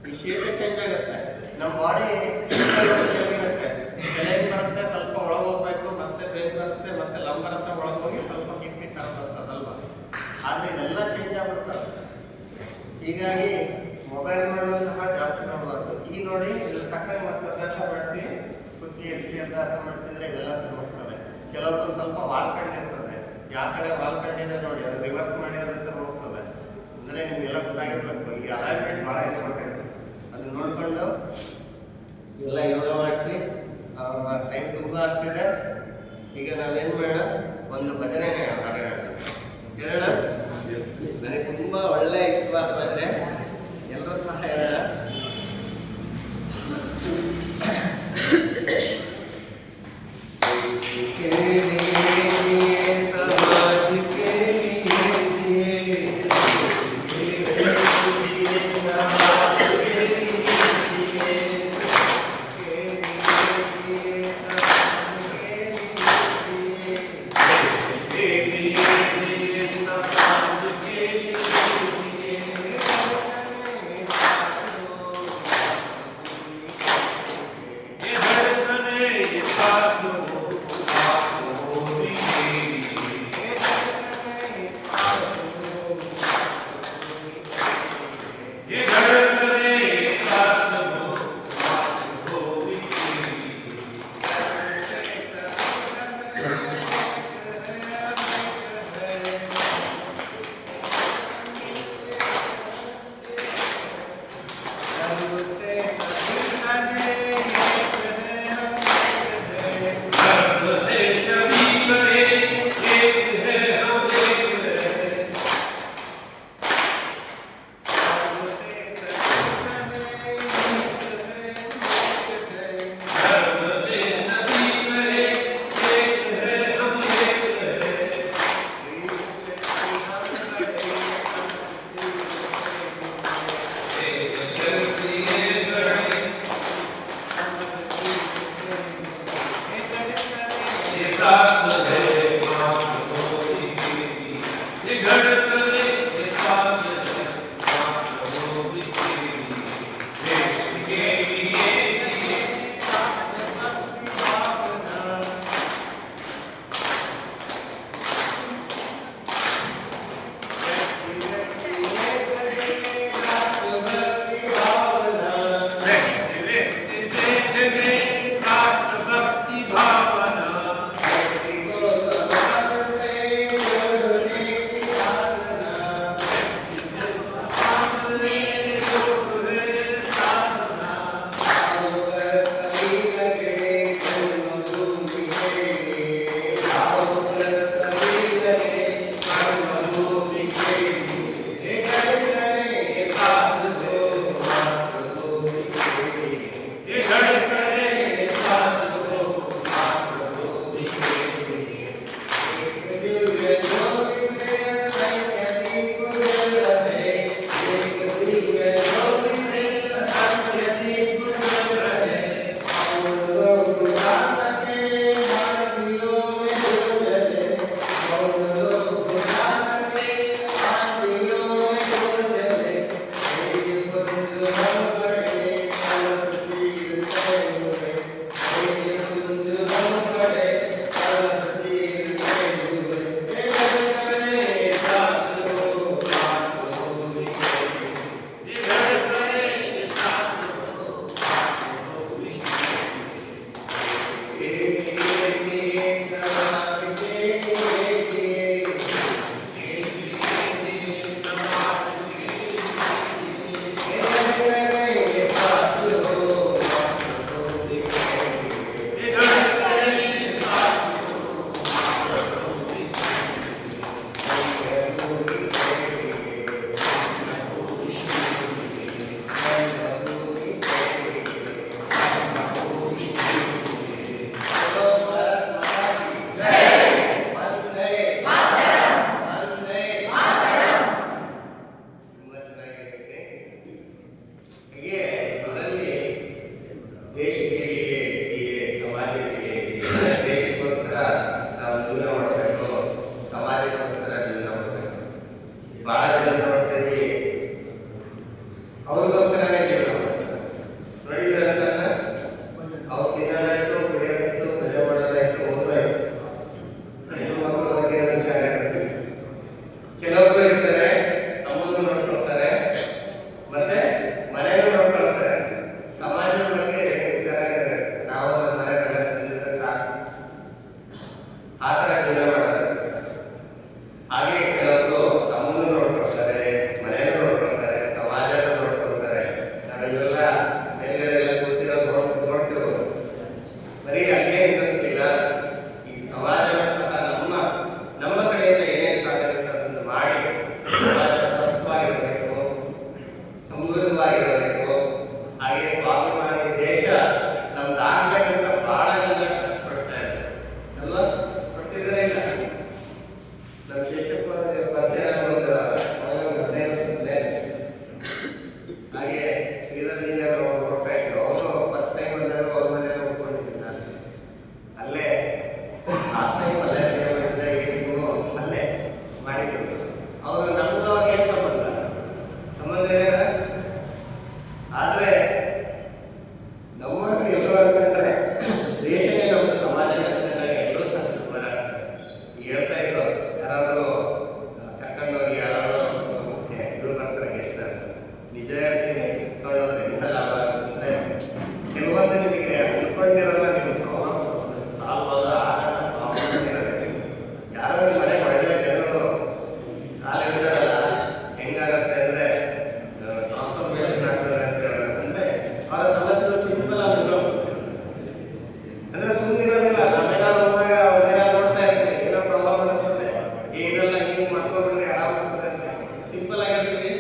ಈ ಶೇಪೇ ಚೇಂಜ್ ಆಗುತ್ತೆ. ನಮ್ಮ ಬಾಡಿ ಇರುತ್ತೆ, ಬೆಳಗ್ಗೆ ಬರುತ್ತೆ, ಸ್ವಲ್ಪ ಒಳಗೆ ಹೋಗ್ಬೇಕು, ಮತ್ತೆ ಬೇಗ ಬರುತ್ತೆ, ಮತ್ತೆ ಲಂಬ ಬರುತ್ತೆ, ಒಳಗೆ ಹೋಗಿ ಸ್ವಲ್ಪ ಕಿಕ್ಕಿ ಬರ್ತದಲ್ವಾ. ಆದ್ರೆ ಇದೆಲ್ಲ ಚೇಂಜ್ ಆಗ್ಬಿಡ್ತದೆ. ಹೀಗಾಗಿ ಮೊಬೈಲ್ ಮಾಡೋದು ಸಹ ಜಾಸ್ತಿ ನೋಡಬಾರ್ದು. ಈಗ ನೋಡಿ, ಇದ್ರ ತಕ್ಕಂಗೆ ಮತ್ತೆ ಅಭ್ಯಾಸ ಮಾಡಿಸಿ, ಕುತ್ತಿಗೆ ಎತ್ತಿ ಅಭ್ಯಾಸ ಮಾಡಿಸಿದ್ರೆ ಇವೆಲ್ಲ ಸರಿ ಹೋಗ್ತದೆ. ಕೆಲವೊಂದು ಸ್ವಲ್ಪ ವಾಲ್ ಕಂಡಿರ್ತದೆ, ಯಾವ ಕಡೆ ವಾಲ್ ಕಂಡಿದೆ ನೋಡಿ, ಅದು ರಿವರ್ಸ್ ಮಾಡಿ ಅದು ಸರಿ ಹೋಗ್ತದೆ. ಅಂದ್ರೆ ನಿಮ್ಗೆಲ್ಲ ಗೊತ್ತಾಗಿರ್ಬೇಕು, ಈ ಅಲೈನ್ಮೆಂಟ್ ಭಾಳ ಇಂಪಾರ್ಟೆಂಟ್. ಅದನ್ನ ನೋಡ್ಕೊಂಡು ಎಲ್ಲ ಯೋಗ ಮಾಡಿಸಿ ಟೈಮ್ ತುಂಬ ಆಗ್ತಿದೆ. ಈಗ ನಾವೇನು ಮಾಡೋಣ, ಒಂದು ಭಜನೆ ಹಾಡೋಣ, ಹೇಳೋಣ. ನನಗೆ ತುಂಬಾ ಒಳ್ಳೆ ಇಷ್ಟವಾಗ್ತದೆ, ಎಲ್ಲರೂ ಸಹ ಹೇಳೋಣ. ಅವ್ರಿಗೋಸ್ಕರನೇ ಜೀವನ ಮಾಡ್ತಾರೆ. ನೋಡಿದಾರೆ ಅವ್ರು ತಿನ್ನೋದಾಯ್ತು, ಕುಡಿಯೋದಾಯ್ತು, ಮಜಾ ಮಾಡೋದಾಯ್ತು, ಓದೋದಾಯ್ತು, ಮಕ್ಕಳ ಬಗ್ಗೆ ವಿಚಾರ ಇರುತ್ತೆ. ಕೆಲವೊಬ್ರು ಇರ್ತಾರೆ ತಮ್ಮನ್ನು ನೋಡ್ಕೊಳ್ತಾರೆ, ಮತ್ತೆ ಮನೆಯನ್ನು ನೋಡ್ಕೊಳ್ತಾರೆ, ಸಮಾಜದ ಬಗ್ಗೆ ವಿಚಾರ ಇರುತ್ತೆ. ನಾವು ನಮ್ಮ ಮನೆಗಳ ಚಂದಿದ್ರೆ ಸಾಕು, ಆ ಥರ ಜೀವನ ಮಾಡ್ತಾರೆ. ಹಾಗೆ ಕೆಲವರು ತಮ್ಮನ್ನು ನೋಡ್ಕೊಳ್ತಾರೆ, ಮನೆಯನ್ನು ನೋಡ್ಕೊಳ್ತಾರೆ, ಸಮಾಜನ ನೋಡ್ಕೊಳ್ತಾರೆ. ನಾವೆಲ್ಲ ಮೇಲ್ಗಡೆ ಎಲ್ಲ ಕೂತಿರೋ ನೋಡ್ತಿರ್ಬೋದು. ಬರೀ ಅಲ್ಲೇ ಇಂಟ್ರೆಸ್ಟ್ ಇಲ್ಲ, ಈ ಸಮಾಜನ ಸಹ ನಮ್ಮ ಕಡೆಯಿಂದ ಏನೇನು ಸಾಧ್ಯ ಇರುತ್ತೆ ಅದನ್ನು ಮಾಡಿ ಸಮಾಜ ಸ್ವಸ್ಥವಾಗಿರಬೇಕು, ಸಮೃದ್ಧವಾಗಿರಬೇಕು. ಹಾಗೆ ಸ್ವಾಭಿಮಾನಿ ದೇಶ ನಮ್ದಾಗಬೇಕಂತ ಬಹಳ ಜನ ಕಷ್ಟಪಡ್ತಾ ಇದ್ದಾರೆ ಅಲ್ವಾ? ಪಡ್ತಿದ್ರೆ ಇಲ್ಲ. ನಮ್ಮ ಶೇಷಪ್ಪ ಪರಿಚಯ ಒಂದು 15 ವರ್ಷದ ಮೇಲೆ. ಹಾಗೆ ಶ್ರೀಧರ್ದಿಂದ ನೋಡ್ತಾ ಇದ್ರು. ಅವರು ಫಸ್ಟ್ ಟೈಮ್ ಬಂದಾಗ ಅವ್ರ ಮನೆ ನೋಡ್ಕೊಂಡಿದ್ದೀನಿ ನಾನು. ಅಲ್ಲೇ ಲಾಸ್ಟ್ ಟೈಮ್ ಅಲ್ಲೇ ಅಲ್ಲೇ ಮಾಡಿದ್ರು. ಅವರು ನಮ್ದು ಏನು ಸಂಬಂಧ ಏನ? ಆದ್ರೆ ನಮ್ಮನ್ನು ಎಲ್ಲರೂ ಅನ್ಕೊಂಡ್ರೆ ದೇಶನೇ ನಮ್ದು, ಸಮಾಜ ಅನ್ಕೊಂಡಾಗ ಎಲ್ಲರೂ ಸಹ ಹೇಳ್ತಾ ಇದ್ರು. ಯಾರಾದರೂ ಕರ್ಕೊಂಡೋಗಿ ಯಾರಾದರೂ ಇದು ಬರ್ತಾರೆ ಗೆಸ್ಟ್ ಅಂತ. ನಿಜ ಹೇಳ್ತೀನಿ, ಕರ್ಕೊಂಡೋದ್ರೆ ಎಂತ ಲಾಭ ಆಗುತ್ತೆ ಕೆಲವೊಂದು ನಿಮಗೆ ಅನ್ಕೊಂಡಿರೋಲ್ಲ, ನಿಮ್ಮ ಪ್ರಾಬ್ಲಮ್ಸ್ ಸಾಲ್ವ್ ಆಗಲ್ಲ. ಪ್ರಾಬ್ಲಮ್ ಇರೋದೇ ಯಾರೋ ಮನೆ ಒಳ್ಳೆಯ ಜನರು ಕಾಲು ಹಿಡಿದಾರಲ್ಲ, ಹೆಂಗಾಗತ್ತೆ ಅಂದ್ರೆ ಟ್ರಾನ್ಸ್ಫಾರ್ಮೇಶನ್ ಆಗ್ತದೆ ಅಂತ ಹೇಳೋದಂದ್ರೆ ಅವರ ಸಮಸ್ಯೆಗಳು ಸಿಂಪಲ್ ಆಗಿ ಅಂದ್ರೆ ಸುಮ್ಮನಿರೋದಿಲ್ಲ. ನಾವೆಲ್ಲ ಹೋದಾಗ ಅವರೆಲ್ಲ ನೋಡ್ತಾ ಇರ್ತೀವಿ, ಏನೋ ಪ್ರಾಬ್ಲಮ್ ಅನಿಸ್ತದೆ, ಇದೆಲ್ಲ ಹಿಂಗೆ ಮಾಡ್ಕೊಂಡ್ರೆ ಆರಾಮಾಗ್ತದೆ ಅಂತ ಸಿಂಪಲ್ ಆಗಿರ್ತೀವಿ.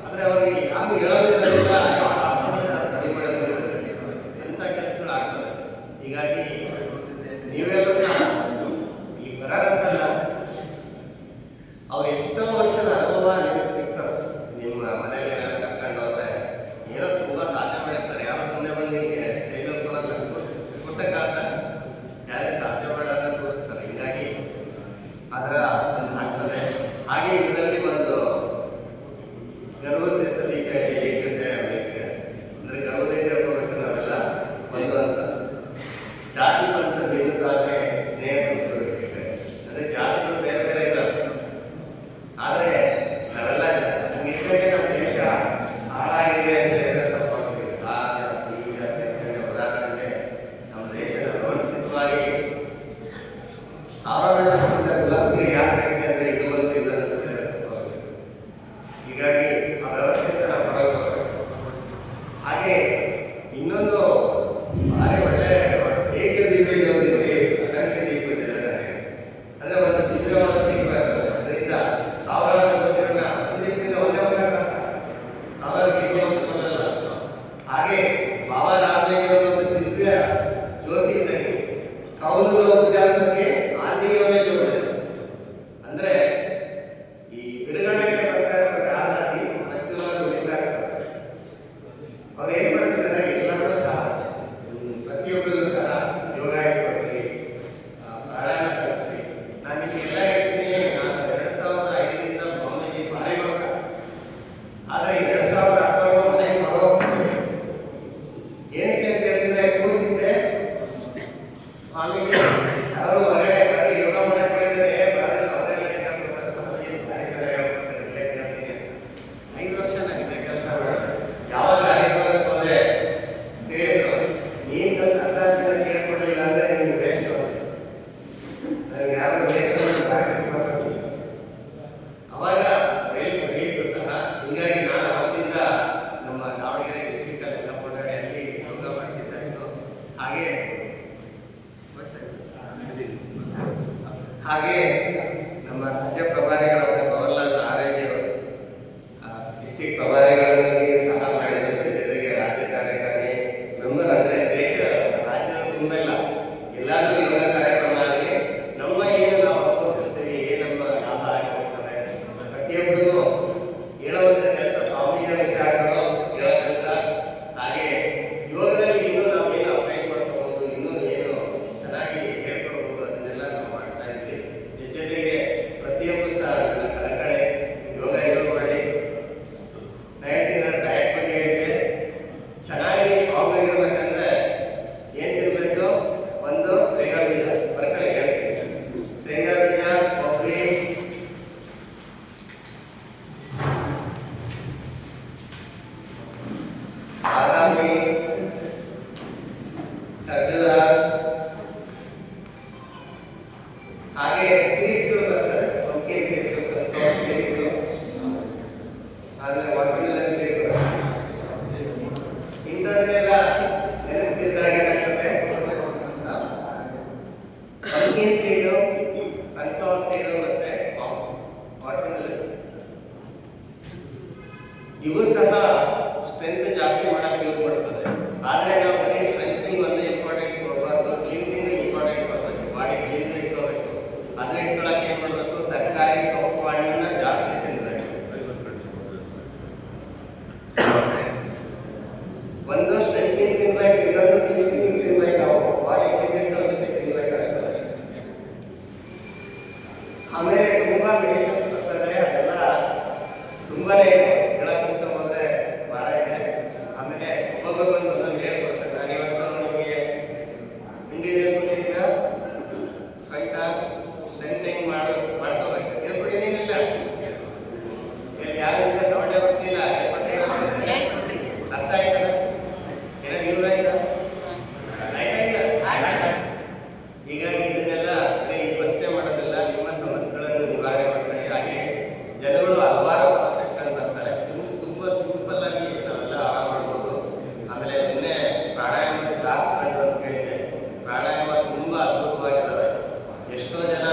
ಆದ್ರೆ ಅವ್ರಿಗೆ ಯಾರು ಹೇಳೋದಿಲ್ಲ, ಸರಿ ಮಾಡೋದಿಲ್ಲ, ಎಂಥ ಕೆಲಸಗಳು ಆಗ್ತದೆ. ಹೀಗಾಗಿ ನೀವೆಲ್ಲರೂ ಸಹ ಇಲ್ಲಿ ಬರೋದಂತಲ್ಲ, ಅವ್ರು ಎಷ್ಟೋ ವರ್ಷದ ಅನುಭವ ನಿಮಗೆ ಸಿಗ್ತದೆ. ನಿಮ್ಮ ಮನೆಯಲ್ಲಿ ಏನಾದ್ರು ಕರ್ಕೊಂಡು ಹೋದ್ರೆ ಏನೋ ತುಂಬಾ ಸಾಧ್ಯ ಮಾಡಿರ್ತಾರೆ. ಯಾರು ಸುಮ್ಮನೆ ಬಂದು ಹಿಂಗೆ ಕೂರ್ಸಕ್ಕಾಗ್ತ ಯಾರೇ ಸಾಧ್ಯ ಮಾಡೋದನ್ನ ತೋರಿಸ್ತಾರೆ. ಹೀಗಾಗಿ ಅದರ ಒಂದು ಆಗ್ತದೆ. ಹಾಗೆ ಇದರಲ್ಲಿ ಒಂದು ಗರ್ವಸೆ ಸಲಿಕೆ ಅಂದ್ರೆ ಗರ್ವದಿಂದ ಹೇಳ್ಕೋಬೇಕು. ನಾವೆಲ್ಲ ಒಂದು ಅಂತ ಜಾತಿ ಬಂತ ಭಿನ್ನತಾನೆ ಸ್ನೇಹ ಸುತ್ತಬೇಕು. ಅಂದ್ರೆ ಜಾತಿಗಳು ಬೇರೆ ಬೇರೆ ಇದ್ದಾವೆ, ಆದ್ರೆ ನಾವೆಲ್ಲ ನಮ್ಗೆ ಇಷ್ಟಕ್ಕೆ ನಮ್ಮ ದೇಶ ಹಾಳಾಗಿದೆ ಅಂತ ಹೇಳಿದ್ರೆ ತಪ್ಪಾಗ್ತದೆ. ಆ ಜಾತಿ ಈ ಜಾತಿ ಅಂತ ಉದಾಹರಣೆಗೆ ನಮ್ಮ ದೇಶದ ವ್ಯವಸ್ಥಿತವಾಗಿ ಸಾವಿರಾರು ವರ್ಷದಿಂದ ಗುಲಾಮಗಿರಿ ಯಾಕಾಗಿದೆ ಅಂದ್ರೆ ಇದು ಬಂದಿದೆ ಅಂತ ಹೇಳಿದ್ರೆ ತಪ್ಪಾಗ್ತದೆ. ಹೀಗಾಗಿ ಆ ವ್ಯವಸ್ಥೆಯಿಂದ ನಾವು ಹೊರಗೆ ಬರಬೇಕು. ಹಾಗೆ ಇನ್ನೊಂದು ಭಾರಿ ಒಳ್ಳೆ ಏಕ ದೀಪ ಜೋಡಿಸಿ ಅಸಂಖ್ಯ ದೀಪ ಜಲನೆ ಅಂದ್ರೆ ಒಂದು ದಿವ್ಯವಾದ ದೀಪ ಇರ್ತದೆ. ಅದರಿಂದ ಸಾವಿರಾರು ಮಂದಿರನ್ನ ಒಂದಿಕ್ಕಿಂದ ಒಂದೇ ವರ್ಷ ಸಾವಿರಾರು ದೀಪ ಹಚ್ಚಿಕೊಳ್ಳಲ್ಲ. ಹಾಗೆ ಬಾಬಾ ರಾಮಲಿಂಗ ಒಂದು ದಿವ್ಯ ಜ್ಯೋತಿ ಇದ್ದಂಗೆ ಕೌಲುಗಳ ಉಪಜಾಸಕ್ಕೆ ಆಂಜನೇಯವನೇ ಜೋಡಿದೆ. ಅಂದ್ರೆ ಈ ಬಿರುಗಾಳಿಗೆ ಬರ್ತಾ ಇರ್ತದೆ, ಹಾಗಾಗಿ ಪ್ರಜ್ವಲವಾಗಿ ಉಳಿತಾ ಇರ್ತದೆ. ಅವ್ರು ಏನ್ ಮಾಡ್ತಿದ್ದಾರೆ, ಎಲ್ಲರೂ ಸಹ ಪ್ರತಿಯೊಬ್ಬರಿಗೂ ಸಹ ಯೋಗ ಹೇಳ್ಕೊಡ್ರಿ, ಪ್ರಾಣಾಯಾಮ ಕಲಿಸ್ರಿ. ನಾನು ನಿಮಗೆ ಎಲ್ಲ ಹೇಳ್ತೀನಿ. ನಾನು 2005ರಿಂದ ಸ್ವಾಮೀಜಿ ಭಾರಿ ಭಕ್ತ. ಆದ್ರೆ 2016 ಮನೆಗೆ ಹೊರಗೋಗ್ತೀನಿ. ಏನಕ್ಕೆ ಅಂತ ಹೇಳಿದ್ರೆ ಕೂತಿದ್ದೆ, ಸ್ವಾಮೀಜಿ ಯಾರು ಹೊರಗಡೆ ಬರೀ ಯೋಗ ಮಾಡಕ್ ಹೇಳಿದ್ರೆ ಬರೋದಿಲ್ಲ, ಅವರೆಲ್ಲ ಹೇಳ್ಕೊಡ್ತಾರೆ. ಸ್ವಾಮೀಜಿ ಭಾರಿ ಚೆನ್ನಾಗಿ ಹೇಳ್ಕೊಡ್ತಾರೆ, ಇಲ್ಲೇ ಕೇಳ್ತೀನಿ ಅಂತ 5 ವರ್ಷ ನನಗೆ ಕೆಲಸ ಮಾಡಿದೆ. ಯಾವಾಗ ಕಾರ್ಯಕ್ರಮಕ್ಕೆ ಹೋದ್ರೆ ಹೇಳಿದ್ರು, ನೀನ್ ತಂದು ಅರ್ಧ ಜನ ಕೇಳ್ಕೊಡ್ಲಿಲ್ಲ ಅಂದ್ರೆ ನೀನು ವೇಸ್ಟ್. ನನಗೆ ಯಾರು ವೇಸ್ಟ್ ಅವಾಗ ಸರಿಯಿತ್ತು ಸಹ. ಹೀಗಾಗಿ ನಾನು ಅವತ್ತಿಂದ ನಮ್ಮ ದಾವಣಗೆರೆ ಡಿಸ್ಟ್ರಿಕ್ಟ್ ಅಲ್ಲಿ ಯೋಗ ಮಾಡ್ತಿದ್ದಾಯಿತು. ಹಾಗೆ ನಮ್ಮ ರಾಜ್ಯ ಪ್ರಭಾರಿಗಳಾದ ಪವನ್ಲಾಲ್ ಆರ್ಯ ಡಿಸ್ಟ್ರಿಕ್ಟ್ ಪ್ರಭಾರಿಗಳನ್ನು ಸಹ ಮಾಡಿದ ಜೊತೆಗೆ ರಾಜ್ಯ ಕಾರ್ಯಕಾರಿ ಮೆಂಬರ್. ಅಂದ್ರೆ ದೇಶ ರಾಜ್ಯದ ತುಂಬೆಲ್ಲ ಎಲ್ಲಾದ್ರೂ ಯೋಗ ಕಾರ್ಯಕ್ರಮ ಆಗಲಿ, ನಮ್ಮ ಏನು ನಾವು ಅನುಭವಿಸುತ್ತೇವೆ, ನಮ್ಮ ಲಾಭ ಆಗಿರ್ತದೆ, ಪ್ರತಿಯೊಬ್ಬರಿಗೂ ಹೇಳುವಂತ ಕೆಲಸ ಸ್ವಾಮೀಜಿ ವಿಚಾರಗಳು ಹೇಳೋ ಕೆಲಸ. ಹಾಗೆ ಯೋಗದಲ್ಲಿ ಇನ್ನೂ ನಾವು ಏನು ಅಪ್ಲೈ ಮಾಡ್ಕೋಬಹುದು, ಇನ್ನೂ ಏನು ಚೆನ್ನಾಗಿ ಹೇಳ್ಕೊಡ್ಬೋದು, ಅದನ್ನೆಲ್ಲ ನಾವು ಮಾಡ್ತಾ ಇದ್ವಿ. ಜೊತೆಗೆ ಪ್ರತಿಯೊಬ್ಬರು ಸಹ ಕಡೆ ಯೋಗ ಮಾಡಿ ಡಯಟ್ ಬಾದಾಮಿ, ಖರ್ಜೂರ, ಹಾಗೆ ಸೀಡ್ಸ್ ಬರ್ತದೆ, ಪಂಪ್ಕಿನ್ ಸೀಡ್ಸ್, ಸನ್ಫ್ಲವರ್ ಸೀಡ್ಸ್, ಆಮೇಲೆ ವಾಟರ್ಮೆಲನ್ ಸೀಡ್, ಇಂಥದ್ದೆಲ್ಲ ನೆನೆಸ್ತಿದ್ದಾಗ ಏನಾಗುತ್ತೆ, ಪಂಪ್ಕಿನ್ ಸೀಡು, ಸನ್ಫ್ಲವರ್ ಸೀಡು ಮತ್ತೆ ವಾಟರ್ಮೆಲನ್ ಇವು ಸಹ ಸ್ಟ್ರೆಂತ್ ಜಾಸ್ತಿ ಮಾಡಕ್ಕೆ ಯೂಸ್ ಮಾಡ್ತದೆ. ಆದರೆ ನಾವು ಬರೀ ಸ್ಟ್ರೆಂತಿಂಗ್ ಒಂದು ಇಂಪಾರ್ಟೆಂಟ್ ಕೊಡಬಾರ್ದು, ಕ್ಲೀನ್ಸಿಂಗ್ ಇಂಪಾರ್ಟೆಂಟ್ ಕೊಡಬೇಕು. ಬಾಡಿ ಕ್ಲೀನ್ ಇಟ್ಕೋಬೇಕು. ಅದನ್ನ ಇಟ್ಕೊಳ್ಳೋಕೆ ಏನು ಮಾಡಬೇಕು, ತರಕಾರಿ ಸೊಪ್ಪು ಹಣ್ಣನ್ನ ಜಾಸ್ತಿ ತಿನ್ನಬೇಕು. ಒಂದು ಸ್ಟ್ರೆಂತಿಂಗ್ ತಿನ್ಬೇಕು, ಇನ್ನೊಂದು ಕ್ಲೀನ್ಸಿಂಗ್ ತಿನ್ಬೇಕು. ನಾವು ಬಾಡಿ ಕ್ಲೀನ್ ಇಟ್ಕೊಳ್ಳೋದಕ್ಕೆ ತಿನ್ಬೇಕಾಗ್ತದೆ. ಆಮೇಲೆ ತುಂಬಾ ಮೆಡಿಸಿನ್ಸ್ ಬರ್ತದೆ, ಅದೆಲ್ಲ ತುಂಬಾನೇ ಹೇಳಕ್ಕಂತ ಹೋದ್ರೆ ಬಹಳ ಇದೆ. ಆಮೇಲೆ ಒಬ್ಬೊಬ್ಬರು ಒಂದೊಂದು ಹೇಳ್ಕೊಡ್ತಾರೆ. ನಾನು ಇವತ್ತು ನಿಮಗೆ ಹಿಂದಿ ಹೇಳ್ಕೊಟ್ಟಿದ್ದೀರಾ, ಸಹಿತ ಸ್ಟ್ರೆಂಥನಿಂಗ್ ಮಾಡ್ಕೋಬೇಕು ಹೇಳ್ಕೊಟ್ಟಿದ್ದೀನಿಲ್ಲ, ಯಾರಿಂದ ಸೌಂಡೇ ಬರ್ತಿಲ್ಲ, ಅರ್ಥ ಆಯ್ತಲ್ಲ? ಏನೋ ಇವ್ರ ಹೀಗಾಗಿ ಇದನ್ನೆಲ್ಲ ಈ ಪ್ರಶ್ನೆ ಮಾಡೋದಿಲ್ಲ, ನಿಮ್ಮ ಸಮಸ್ಯೆಗಳನ್ನು ನಿವಾರಣೆ ಮಾಡ್ತಾರೆ. ಹಾಗೆ ಜನಗಳು ಹಲವಾರು ಸಮಸ್ಯೆಗಳು ಬರ್ತಾರೆ, ತುಂಬಾ ಸಿಂಪಲ್ ಆಗಿ ನಾವೆಲ್ಲ ಆರಾಮ ಮಾಡ್ಬೋದು. ಆಮೇಲೆ ನಿನ್ನೆ ಪ್ರಾಣಾಯಾಮ ಕ್ಲಾಸ್ ಕಂಡು ಅಂತ ಹೇಳಿದೆ. ಪ್ರಾಣಾಯಾಮ ತುಂಬಾ ಅದ್ಭುತವಾಗಿದ್ದಾವೆ. ಎಷ್ಟೋ ಜನ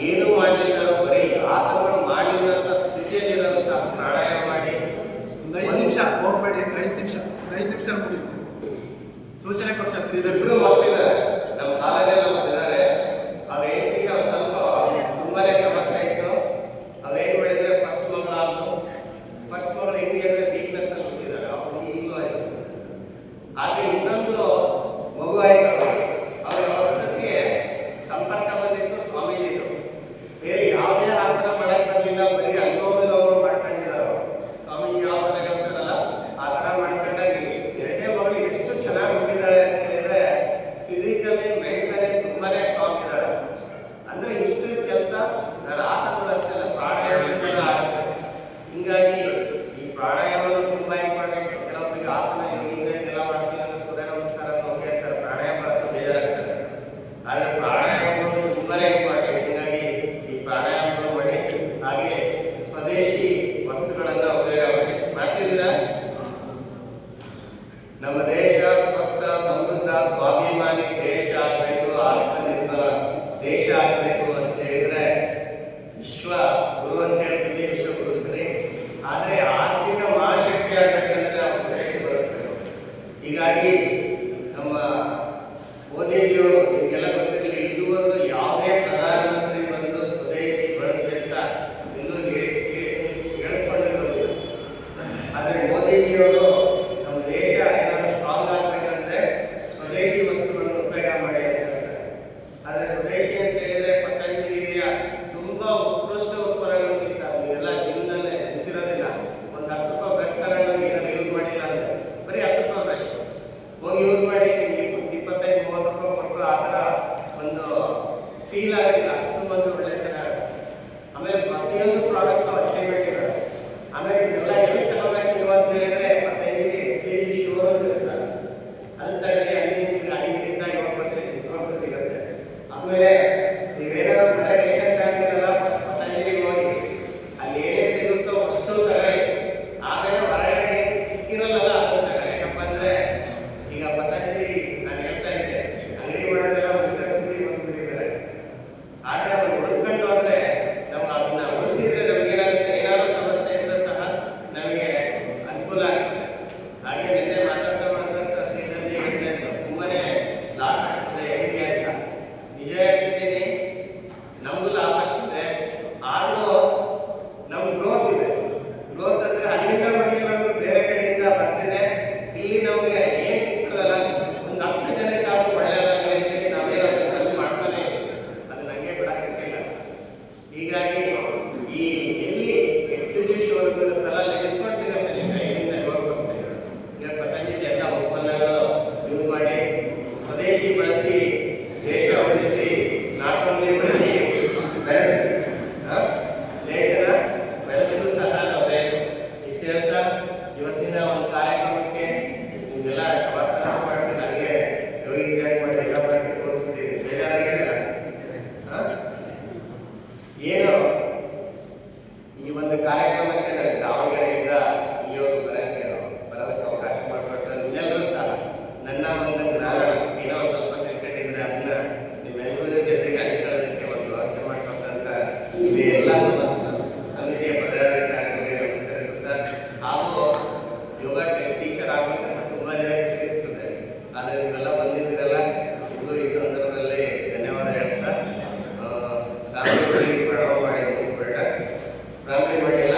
ಏನು ಮಾಡಲಿಲ್ಲ, ಬರೀ ಆಸನಗಳು ಮಾಡಲಿಲ್ಲ ಸ್ಥಿತಿಯಲ್ಲಿರೋದು ಸಹ ಪ್ರಾಣಾಯಾಮ ಮಾಡಿ 5 ನಿಮಿಷ ಹೋಗ್ಬೇಡಿ, 5 ನಿಮಿಷ ಮುಗಿಸ್ತೀವಿ. ಸೂಚನೆ ಕೊಡ್ತಾರೆ. ಇಬ್ಬರು ಮಕ್ಕಳಿದ್ದಾರೆ, ನಮ್ಮ ಕಾಲೇಜಲ್ಲಿ ಓದ್ತಿದ್ದಾರೆ. ಅವ್ರ ಹೆಂಡತಿಗೆ ಒಂದು ಸ್ವಲ್ಪ ತುಂಬಾನೇ ಸಮಸ್ಯೆ ಇತ್ತು. ಅವ್ರೇನ್ ಮಾಡಿದ್ರೆ ಫಸ್ಟ್ ಮಗಳು ಹೆಂಗೆ ಅಂದ್ರೆ ವೀಕ್ನೆಸ್ ಅಲ್ಲಿ ಹೋಗಿದ್ದಾರೆ. ಅವ್ರು ಈಗಲೂ ಆಯ್ತು. ಆದ್ರೆ ಇನ್ನೊಂದು ಮಗು ಆಯ್ತು. ಅವ್ರ ಔಷಧಿಗೆ ಸಂಪರ್ಕ ಬಂದಿತ್ತು ಸ್ವಾಮೀಜಿದು. ಬೇರೆ ಯಾವುದೇ ಆಸನ ಮಾಡಕ್ ಬರಲಿಲ್ಲ, ಬರೀ ಅನುಭವಗಳು ಮಾಡ್ಕೊಂಡಿದ್ದಾರೆ. ಸ್ವಾಮೀಜಿ ಯಾವ ತರ ಹೇಳ್ತಾರಲ್ಲ ಆ ತರ ಮಾಡ್ಕೊಂಡಾಗಿ ಎರಡನೇ ಮಗಳು ಎಷ್ಟು ಚೆನ್ನಾಗಿ ಹೋಗಿದ್ದಾಳೆ ಅಂತ ಹೇಳಿದ್ರೆ, ಫಿಸಿಕಲಿ ಮೆಂಟಲಿ ತುಂಬಾನೇ ಸ್ಟ್ರಾಂಗ್ ಇದ್ದಾಳೆ. ಅಂದ್ರೆ ಇಷ್ಟು ಕೆಲಸ ನಾನು ಆಸನಗಳು ಅಷ್ಟೆಲ್ಲ ಪ್ರಾಣಾಯಾಮದಿಂದ ಆಗುತ್ತೆ. ಹಿಂಗಾಗಿ ಈ ಪ್ರಾಣಾಯಾಮ ತುಂಬಾ ಇಂಪಾರ್ಟೆಂಟ್. ಕೆಲವೊಬ್ಬರಿಗೆ ಆಸನ ಎಲ್ಲ ಮಾಡ್ತೀನಿ ಅಂದ್ರೆ ಸೂರ್ಯ ನಮಸ್ಕಾರ ಅಂತ ಹೇಳ್ತಾರೆ, ಪ್ರಾಣಾಯಾಮ ಮಾಡೋದು ಬೇಜಾರಾಗ್ತದೆ. ಆದ್ರೆ ಪ್ರಾಣಾಯಾಮಗಳು ತುಂಬಾನೇ ಇಂಪಾರ್ಟೆಂಟ್. ಹಿಂಗಾಗಿ ಈ ಪ್ರಾಣಾಯಾಮಗಳು ಮಾಡಿ, ಹಾಗೆ ಸ್ವದೇಶಿ ವಸ್ತುಗಳನ್ನ ಉಪಯೋಗ ಮಾಡ್ತಿದ್ದೀರಾ. ನಮ್ಮ ದೇಶ ಸ್ವಸ್ಥ, ಸಮೃದ್ಧ, ಸ್ವಾಭಿಮಾನಿ ದೇಶ ಆಗಬೇಕು, ಆತ್ಮನಿರ್ಭರ ದೇಶ ಆಗಬೇಕು ಅಂತ ಹೇಳಿದ್ರೆ ವಿಶ್ವ ಗುರು ಅಂತ ಹೇಳ್ತೀವಿ, ವಿಶ್ವಗುರು ಸರಿ. ಆದರೆ ಆರ್ಥಿಕ ಮಹಾಶಕ್ತಿ ಆಗಬೇಕಂದ್ರೆ ನಾವು ಸ್ವದೇಶಿ ಬಳಸಬೇಕು. ಹೀಗಾಗಿ ನಮ್ಮ ಮೋದಿಜಿಯವರು ನಿಮಗೆಲ್ಲ ಗೊತ್ತಿರಲಿ, ಇದುವರೆಗೂ ಯಾವುದೇ ಪ್ರಧಾನಮಂತ್ರಿ ಬಂದು ಸ್ವದೇಶಿ ಬಳಸಿ ಅಂತ ಇನ್ನೂ ಹೇಳಿಸ್ಕೊಂಡಿರೋದಿಲ್ಲ. ಆದರೆ ಮೋದಿಜಿಯವರು ನಮ್ಮ ದೇಶ ಏನಾದರೂ ಸ್ಟ್ರಾಂಗ್ ಆಗಬೇಕಂದ್ರೆ ಸ್ವದೇಶಿ ವಸ್ತುಗಳನ್ನು ಉಪಯೋಗ ಮಾಡಿ ಅಂತ ಹೇಳ್ತಾರೆ. ಆದರೆ ಸ್ವದೇಶಿ ಅಂತ ಹೇಳಿದ್ರೆ ಪತಂಜಲಿಯ ತುಂಬಾ ಉತ್ಕೃಷ್ಟ ಉತ್ಪನ್ನಗಳು ಸಿಗ್ತವೆ. ನೀವೆಲ್ಲ ಜೀವನದಲ್ಲೇ ನೆನೆಸಿರೋದಿಲ್ಲ. ಒಂದು 10 ರೂಪಾಯಿ ಬ್ರಷ್ ತಗೊಂಡು ಏನಾದ್ರು ಯೂಸ್ ಮಾಡಿಲ್ಲ ಅಂದ್ರೆ ಬರೀ 10 ರೂಪಾಯಿ ಬ್ರಷ್ ಹೋಗಿ ಯೂಸ್ ಮಾಡಿ ನಿಮಗೆ 25-30 ರೂಪಾಯಿ ಕೊಟ್ಟು ಆ ಥರ ಒಂದು ಫೀಲ್ ಆಗಿಲ್ಲ. ಅಷ್ಟು ಬಂದು ಒಳ್ಳೆ ಚೆನ್ನಾಗಿ. ಆಮೇಲೆ ಪ್ರತಿಯೊಂದು ಪ್ರಾಡಕ್ಟ್ ಅಲ್ಟಿಮೇಟ್ ಇರೋದು. ಆಮೇಲೆ ಇದೆಲ್ಲ ಎಲ್ಲಿ ತಗೋಬೇಕು ಅಂತ ಹೇಳಿದ್ರೆ ಪತಂಜಲಿ ಶೋರೂಮ್ ಇರ್ತಾರೆ, ಅಲ್ಲಿ ತಗೊಳ್ಳಿ. ಅಲ್ಲಿ 5ರಿಂದ 7% ಡಿಸ್ಕೌಂಟ್ ಸಿಗುತ್ತೆ. ಆಮೇಲೆ ನೀವೇನಾದ್ರು ಮನೆ ರೇಷನ್ ತಗೊಂಡಿರಲ್ಲ, ಫಸ್ಟ್ ಪತಂಜಲಿಗೆ ಹೋಗಿ ಅಲ್ಲಿ ಏನೇನು ಸಿಗುತ್ತೋ ಅಷ್ಟು ತಗೊಳ್ಳಿ. ಆಮೇಲೆ ಹೊರಗಡೆ ಸಿಕ್ಕಿರಲ್ಲ ಅದನ್ನ ತಗೊಳ್ಳಿ. ಯಾಕಪ್ಪ ಅಂದ್ರೆ ಈಗ ಪತಂಜಲಿ ನಾನು ಹೇಳ್ತಾ ಇದ್ದೆ, ಅಂಗಡಿ ಮಾಡೋದೆಲ್ಲ ಮುಚ್ಚಿ ಬಂದ್ಬಿಟ್ಟಿದ್ದಾರೆ. ಆದ್ರೆ ಅವ್ರು ಉಳಿಸ್ಕೊಂಡು ಹೋದ್ರೆ ನಮ್ಗೆ ಅದನ್ನ ಉಳಿಸಿದ್ರೆ ನಮ್ಗೆ ಏನಾಗುತ್ತೆ, ಏನಾದ್ರು ಸಮಸ್ಯೆ ಇದ್ರೂ ಸಹ ನಮಗೆ ಅನುಕೂಲ ಆಗುತ್ತೆ. ಹಾಗೆ ನಿನ್ನೆ ಮಾತಾಡ್ತಾ ಶ್ರೀಧರ್ಜಿ ಹೇಳ್ತಾ ಇದ್ರು, ತುಂಬಾನೇ ಲಾಸ್ ಆಗ್ತದೆ ಹೆಂಗೆ ಅಂತ. ನಿಜ ಹೇಳ್ತಿದ್ದೀನಿ, ನಮ್ಗೂ ಲಾಸ್ ಆಗ್ತದೆ. ಆದ್ರೂ ನಮ್ ಗ್ರೋತ್ ಇದೆ. ಗ್ರೋತ್ ಅಂದ್ರೆ ಅಲ್ಲಿಂದ ಬಂದಿರೋದು ಬೇರೆ ಕಡೆಯಿಂದ ಬರ್ತಿದೆ. ಇಲ್ಲಿ ನಮ್ಗೆ ಏನ್ ಸಿಗ್ತದಲ್ಲ, ಒಂದು 10 ಜನಕ್ಕೆ ಆದ್ರೂ ಒಳ್ಳೆಯದಾಗಲಿ ಅಂತೇಳಿ ನಾವೇನೋ ಖರ್ಚು ಮಾಡ್ತಾನೆ, ಅದು ನಂಗೆ ಬಿಡಕ್ಕಿಲ್ಲ. ಹೀಗಾಗಿ ಈ ಎಲ್ಲಿ ಎಕ್ಸ್ಕ್ಲೂಸಿವ್ ಶೋರೂಮ್ ಇರುತ್ತಲ್ಲ, ಅಲ್ಲಿ ಡಿಸ್ಕೌಂಟ್ ಸಿಗುತ್ತೆ. ನಿಮ್ಗೆ 5ರಿಂದ 7% ಈಗ ಪತಂಜಲಿ ಎಲ್ಲ ಉತ್ಪನ್ನಗಳು ಯೂಸ್ ಮಾಡಿ ಸ್ವದೇಶಿ ಬಳಸಿ, ದೇಶ ಉಳಿಸಿ, ನಾಟ್ ಓನ್ಲಿ ಬಳಸಿ ಬೆಳೆಸಿ, ದೇಶದ ಬೆಳೆಸಲು ಸಹ ನಾವು ಇಷ್ಟು ಹೇಳ್ತಾ ಇವತ್ತಿನ ಒಂದು ಕಾರ್ಯಕ್ರಮಕ್ಕೆ ಇದೆಲ್ಲ ಶವಾಸನ ಮಾಡಿಸಿ ನನಗೆ ಯೋಗಿ ಮಾಡಿ ಎಲ್ಲ ಮಾಡಿ ತೋರಿಸ್ಬಿಟ್ಟಿದ್ದೀನಿ ಬೇಜಾರಾಗಿಲ್ಲ. ಏನು ಈ ಒಂದು ಕಾರ್ಯಕ್ರಮಕ್ಕೆ ನನಗೆ ದಾವಣಗೆರೆಯಿಂದ ಇವರು ಬರೋದಕ್ಕೆ ಅವಕಾಶ ಮಾಡಿಕೊಟ್ಟು ನಿಮ್ಮೆಲ್ಲರೂ ಸಹ ನನ್ನ ಒಂದು ಜ್ಞಾನ ಏನೋ ಒಂದು ಸ್ವಲ್ಪ ತಿಳ್ಕೊಂಡಿದ್ರೆ ಅದನ್ನ ನಿಮ್ಮೆಲ್ಲರ ಜೊತೆಗೆ ಹಂಚ್ಕೊಳ್ಳೋದಕ್ಕೆ ಒಂದು ವ್ಯವಸ್ಥೆ ಮಾಡಿಕೊಟ್ಟಂತ ಇದೇ ಎಲ್ಲ ಸಮಿತಿಯ ಪದಾಧಿಕಾರಿಗಳಿಗೆ ನಮಸ್ಕರಿಸುತ್ತಾ ಹಾಗೂ ಯೋಗ ಟೀಚರ್ ಆಗಬೇಕಂತ ತುಂಬ ಜನ ಇರ್ತದೆ. ಆದರೆ ನೀವೆಲ್ಲ ಬಂದಿದ್ದೀರಲ್ಲ ಇದು ಈ ಸಂದರ್ಭದಲ್ಲಿ ಧನ್ಯವಾದ ಹೇಳ್ತಾ ಪ್ರಣವ ಮಾಡಿ ಮುಗಿಸ್ಬೇಡ ಪ್ರಾರಂಭ ಮಾಡಿಲ್ಲ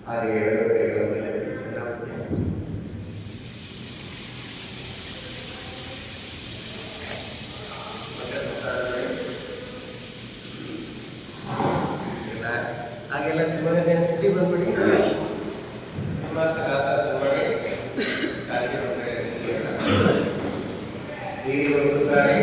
ಹಾಗೆ ಎರಡು ಕೈಗಳ ಮೇಲೆ ಹಾಗೆಲ್ಲ ಸುಮ್ಮನೆ ನೆನೆಸಿಟಿ ಬಂದ್ಬಿಡಿ ಮಾಡಿ ಈಗ ಸುತ್ತಾಡಿ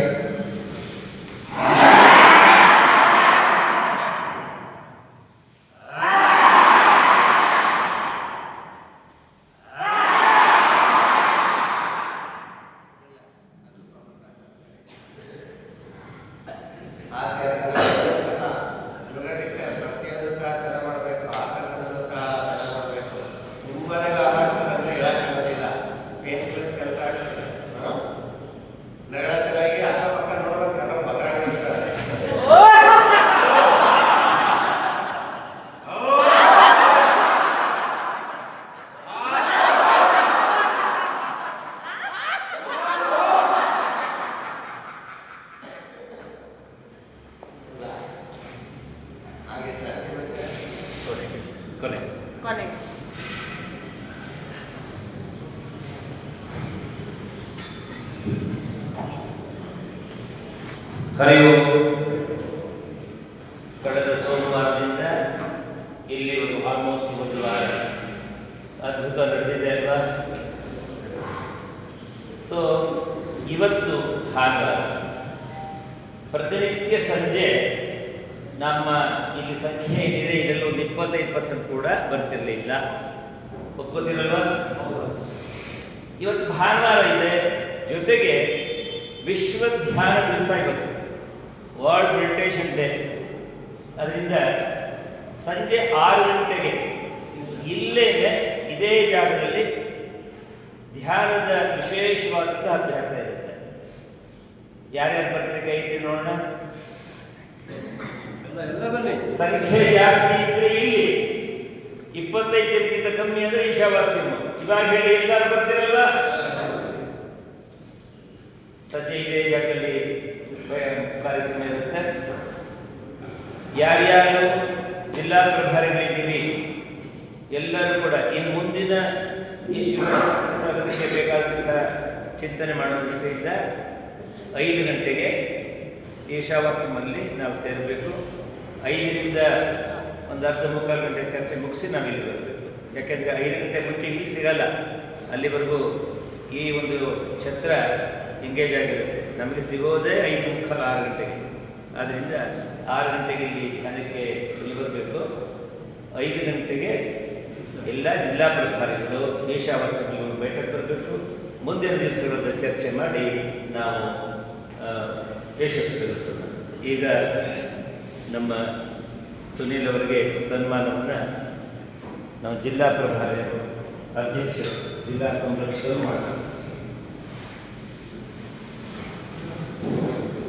ಕೊನೆ ಹರಿವು ಕಳೆದ ಸೋಮವಾರದಿಂದ ಇಲ್ಲಿ ಒಂದು ಆಲ್ಮೋಸ್ಟ್ ಒಂದು ವಾರ ಅದ್ಭುತ ನಡೆದಿದೆ ಅಲ್ವಾ? ಸೊ ಇವತ್ತು ಭಾನುವಾರ ಪ್ರತಿನಿತ್ಯ ಸಂಜೆ ನಮ್ಮ ಇಲ್ಲಿ ಸಂಖ್ಯೆ ಏನಿದೆ ಇದರಲ್ಲಿ ಒಂದು 25% ಕೂಡ ಬರ್ತಿರಲಿಲ್ಲ. ಒಪ್ಕೋತಿರಲ್ವಾ? ಇವತ್ತು ಭಾನುವಾರ ಇದೆ, ಜೊತೆಗೆ ವಿಶ್ವ ಧ್ಯಾನ ದಿವಸ ಇವತ್ತು, ವರ್ಲ್ಡ್ ಮೆಡಿಟೇಷನ್ ಡೇ. ಅದರಿಂದ ಸಂಜೆ 6 ಗಂಟೆಗೆ ಇಲ್ಲೇ ಇದೇ ಜಾಗದಲ್ಲಿ ಧ್ಯಾನದ ವಿಶೇಷವಾದಂಥ ಅಭ್ಯಾಸ ಇರುತ್ತೆ. ಯಾರ್ಯಾರು ಬರ್ತಾರೆ ಕೈ ಎತ್ತಿ ನೋಡೋಣ. ಸಂಖ್ಯೆ ಜಾಸ್ತಿ ಇದ್ರೆ ಇಲ್ಲಿ, 25ಕ್ಕಿಂತ ಕಮ್ಮಿ ಅಂದ್ರೆ ಈಶಾವಾಸ್ಯಂ. ಇವಾಗ ಹೇಳಿ ಎಲ್ಲರೂ ಬರ್ತೀರಲ್ವ? ಸಂಜೆ ಇದೇ ಜಾಗದಲ್ಲಿ ಕಾರ್ಯಕ್ರಮ ಇರುತ್ತೆ. ಯಾರ್ಯಾರು ಜಿಲ್ಲಾ ಪ್ರಭಾರಿಗಳಿದ್ದೀವಿ ಎಲ್ಲರೂ ಕೂಡ ಇನ್ನು ಮುಂದಿನ ಈ ಶಿಬಿರ ಸಕ್ಸಸ್ ಆಗೋದಕ್ಕೆ ಬೇಕಾದಂಥ ಚಿಂತನೆ ಮಾಡೋ ದೃಷ್ಟಿಯಿಂದ 5 ಗಂಟೆಗೆ ಈಶಾವಾಸ್ಯಮಲ್ಲಿ ನಾವು ಸೇರಬೇಕು. 5ರಿಂದ ಒಂದು ಅರ್ಧ ಮುಕ್ಕಾಲು ಗಂಟೆ ಚರ್ಚೆ ಮುಗಿಸಿ ನಾವು ಇಲ್ಲಿ ಬರಬೇಕು. ಯಾಕೆಂದರೆ 5 ಗಂಟೆ ಮುಂಚೆ ಇಲ್ಲಿ ಸಿಗಲ್ಲ. ಅಲ್ಲಿವರೆಗೂ ಈ ಒಂದು ಛತ್ರ ಎಂಗೇಜ್ ಆಗಿರುತ್ತೆ. ನಮಗೆ ಸಿಗೋದೇ 5:45 6 ಗಂಟೆಗೆ. ಆದ್ದರಿಂದ 6 ಗಂಟೆಗೆ ಇಲ್ಲಿ ಧ್ಯಾನಕ್ಕೆ ಇಲ್ಲಿ ಬರಬೇಕು. 5 ಗಂಟೆಗೆ ಎಲ್ಲ ಜಿಲ್ಲಾ ಪ್ರಭಾರಿಗಳು ಈಶಾವಾಸ್ಯಗಳು ಬೇಟಕ್ಕೆ ಬರಬೇಕು. ಮುಂದಿನ ದಿವಸಗಳ ಚರ್ಚೆ ಮಾಡಿ ನಾವು ಯಶಸ್ವಿಗೊಳಿಸೋಣ. ಈಗ ನಮ್ಮ ಸುನೀಲ್ ಅವರಿಗೆ ಸನ್ಮಾನವನ್ನು ನಾವು ಜಿಲ್ಲಾ ಪ್ರಭಾರಿ ಅಧ್ಯಕ್ಷರು ಜಿಲ್ಲಾ ಸಂರಕ್ಷಕರು ಮಾಡೋಣ.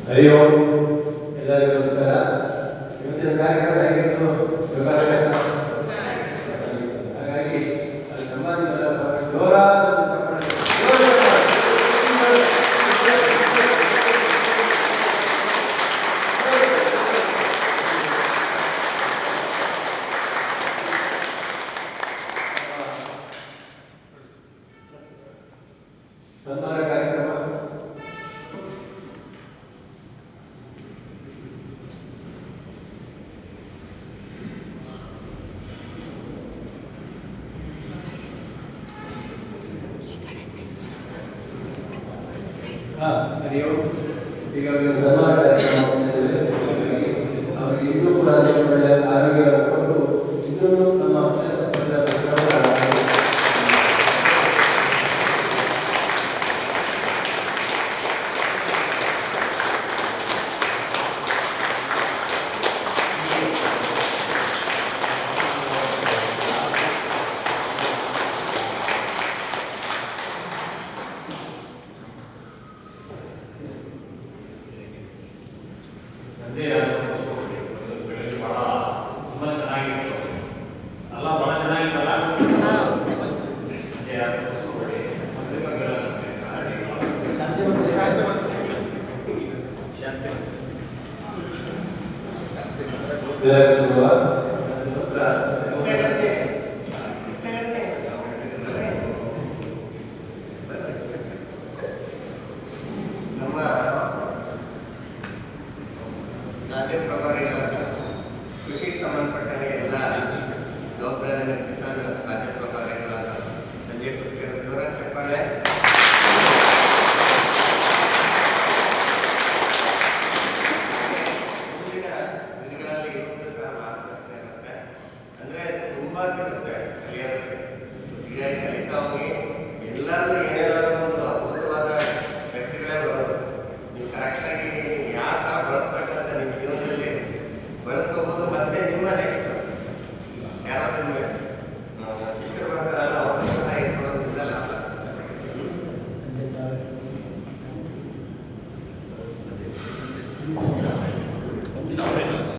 ಹರಿ ಓಂ. ಎಲ್ಲರಿಗೂ ನಮಸ್ಕಾರ. ಇವತ್ತಿನ ಕಾರ್ಯಕ್ರಮ ಹೇಗಿತ್ತು? ಹಾಗಾಗಿ ನಮ್ಮ ಜೋರಾದ ಚಪ್ಪಾಳೆ. ಸನ್ಮಾನ ಕಾರ್ಯಕ್ರಮ ಹರಿ ಓಂ. ಈಗ ಅವರಿಗೆ ಸನ್ಮಾನ ಕಾರ್ಯಕ್ರಮ ಅವರಿಗೆ ಇನ್ನೂ ಕೂಡ ಅನೇಕ ಒಳ್ಳೆಯ ಆರೋಗ್ಯವನ್ನು ಕೊಟ್ಟು ಇನ್ನೂ ನಮ್ಮ ನಮ್ಮ ರಾಜ್ಯ ಪ್ರಭಾರಿಗಳಾದ ಕೃಷಿ ಸಂಬಂಧಪಟ್ಟಂಗೆ ಎಲ್ಲ ಜವಾಬ್ದಾರಿಯನ್ನು ಕಿಸಾನ್ ರಾಜ್ಯ ಪ್ರಭಾರಿಗಳಾದ ಸಂಜಯ್ ಕುಸ್ಕರ್ ಚಪ್ಪಾಳೆ. ಮುಂದಿನ ದಿನಗಳಲ್ಲಿ ಇವತ್ತು ಸಹ ಮಾರ್ಗದರ್ಶನ ಇರುತ್ತೆ. ಅಂದರೆ ತುಂಬ ಸಿಗುತ್ತೆ ಕಲಿಯೋದಕ್ಕೆ. ಈಗ ಕಲಿತಾ ಹೋಗಿ ಎಲ್ಲರೂ ಏನೇನಾದ್ರು ಒಂದು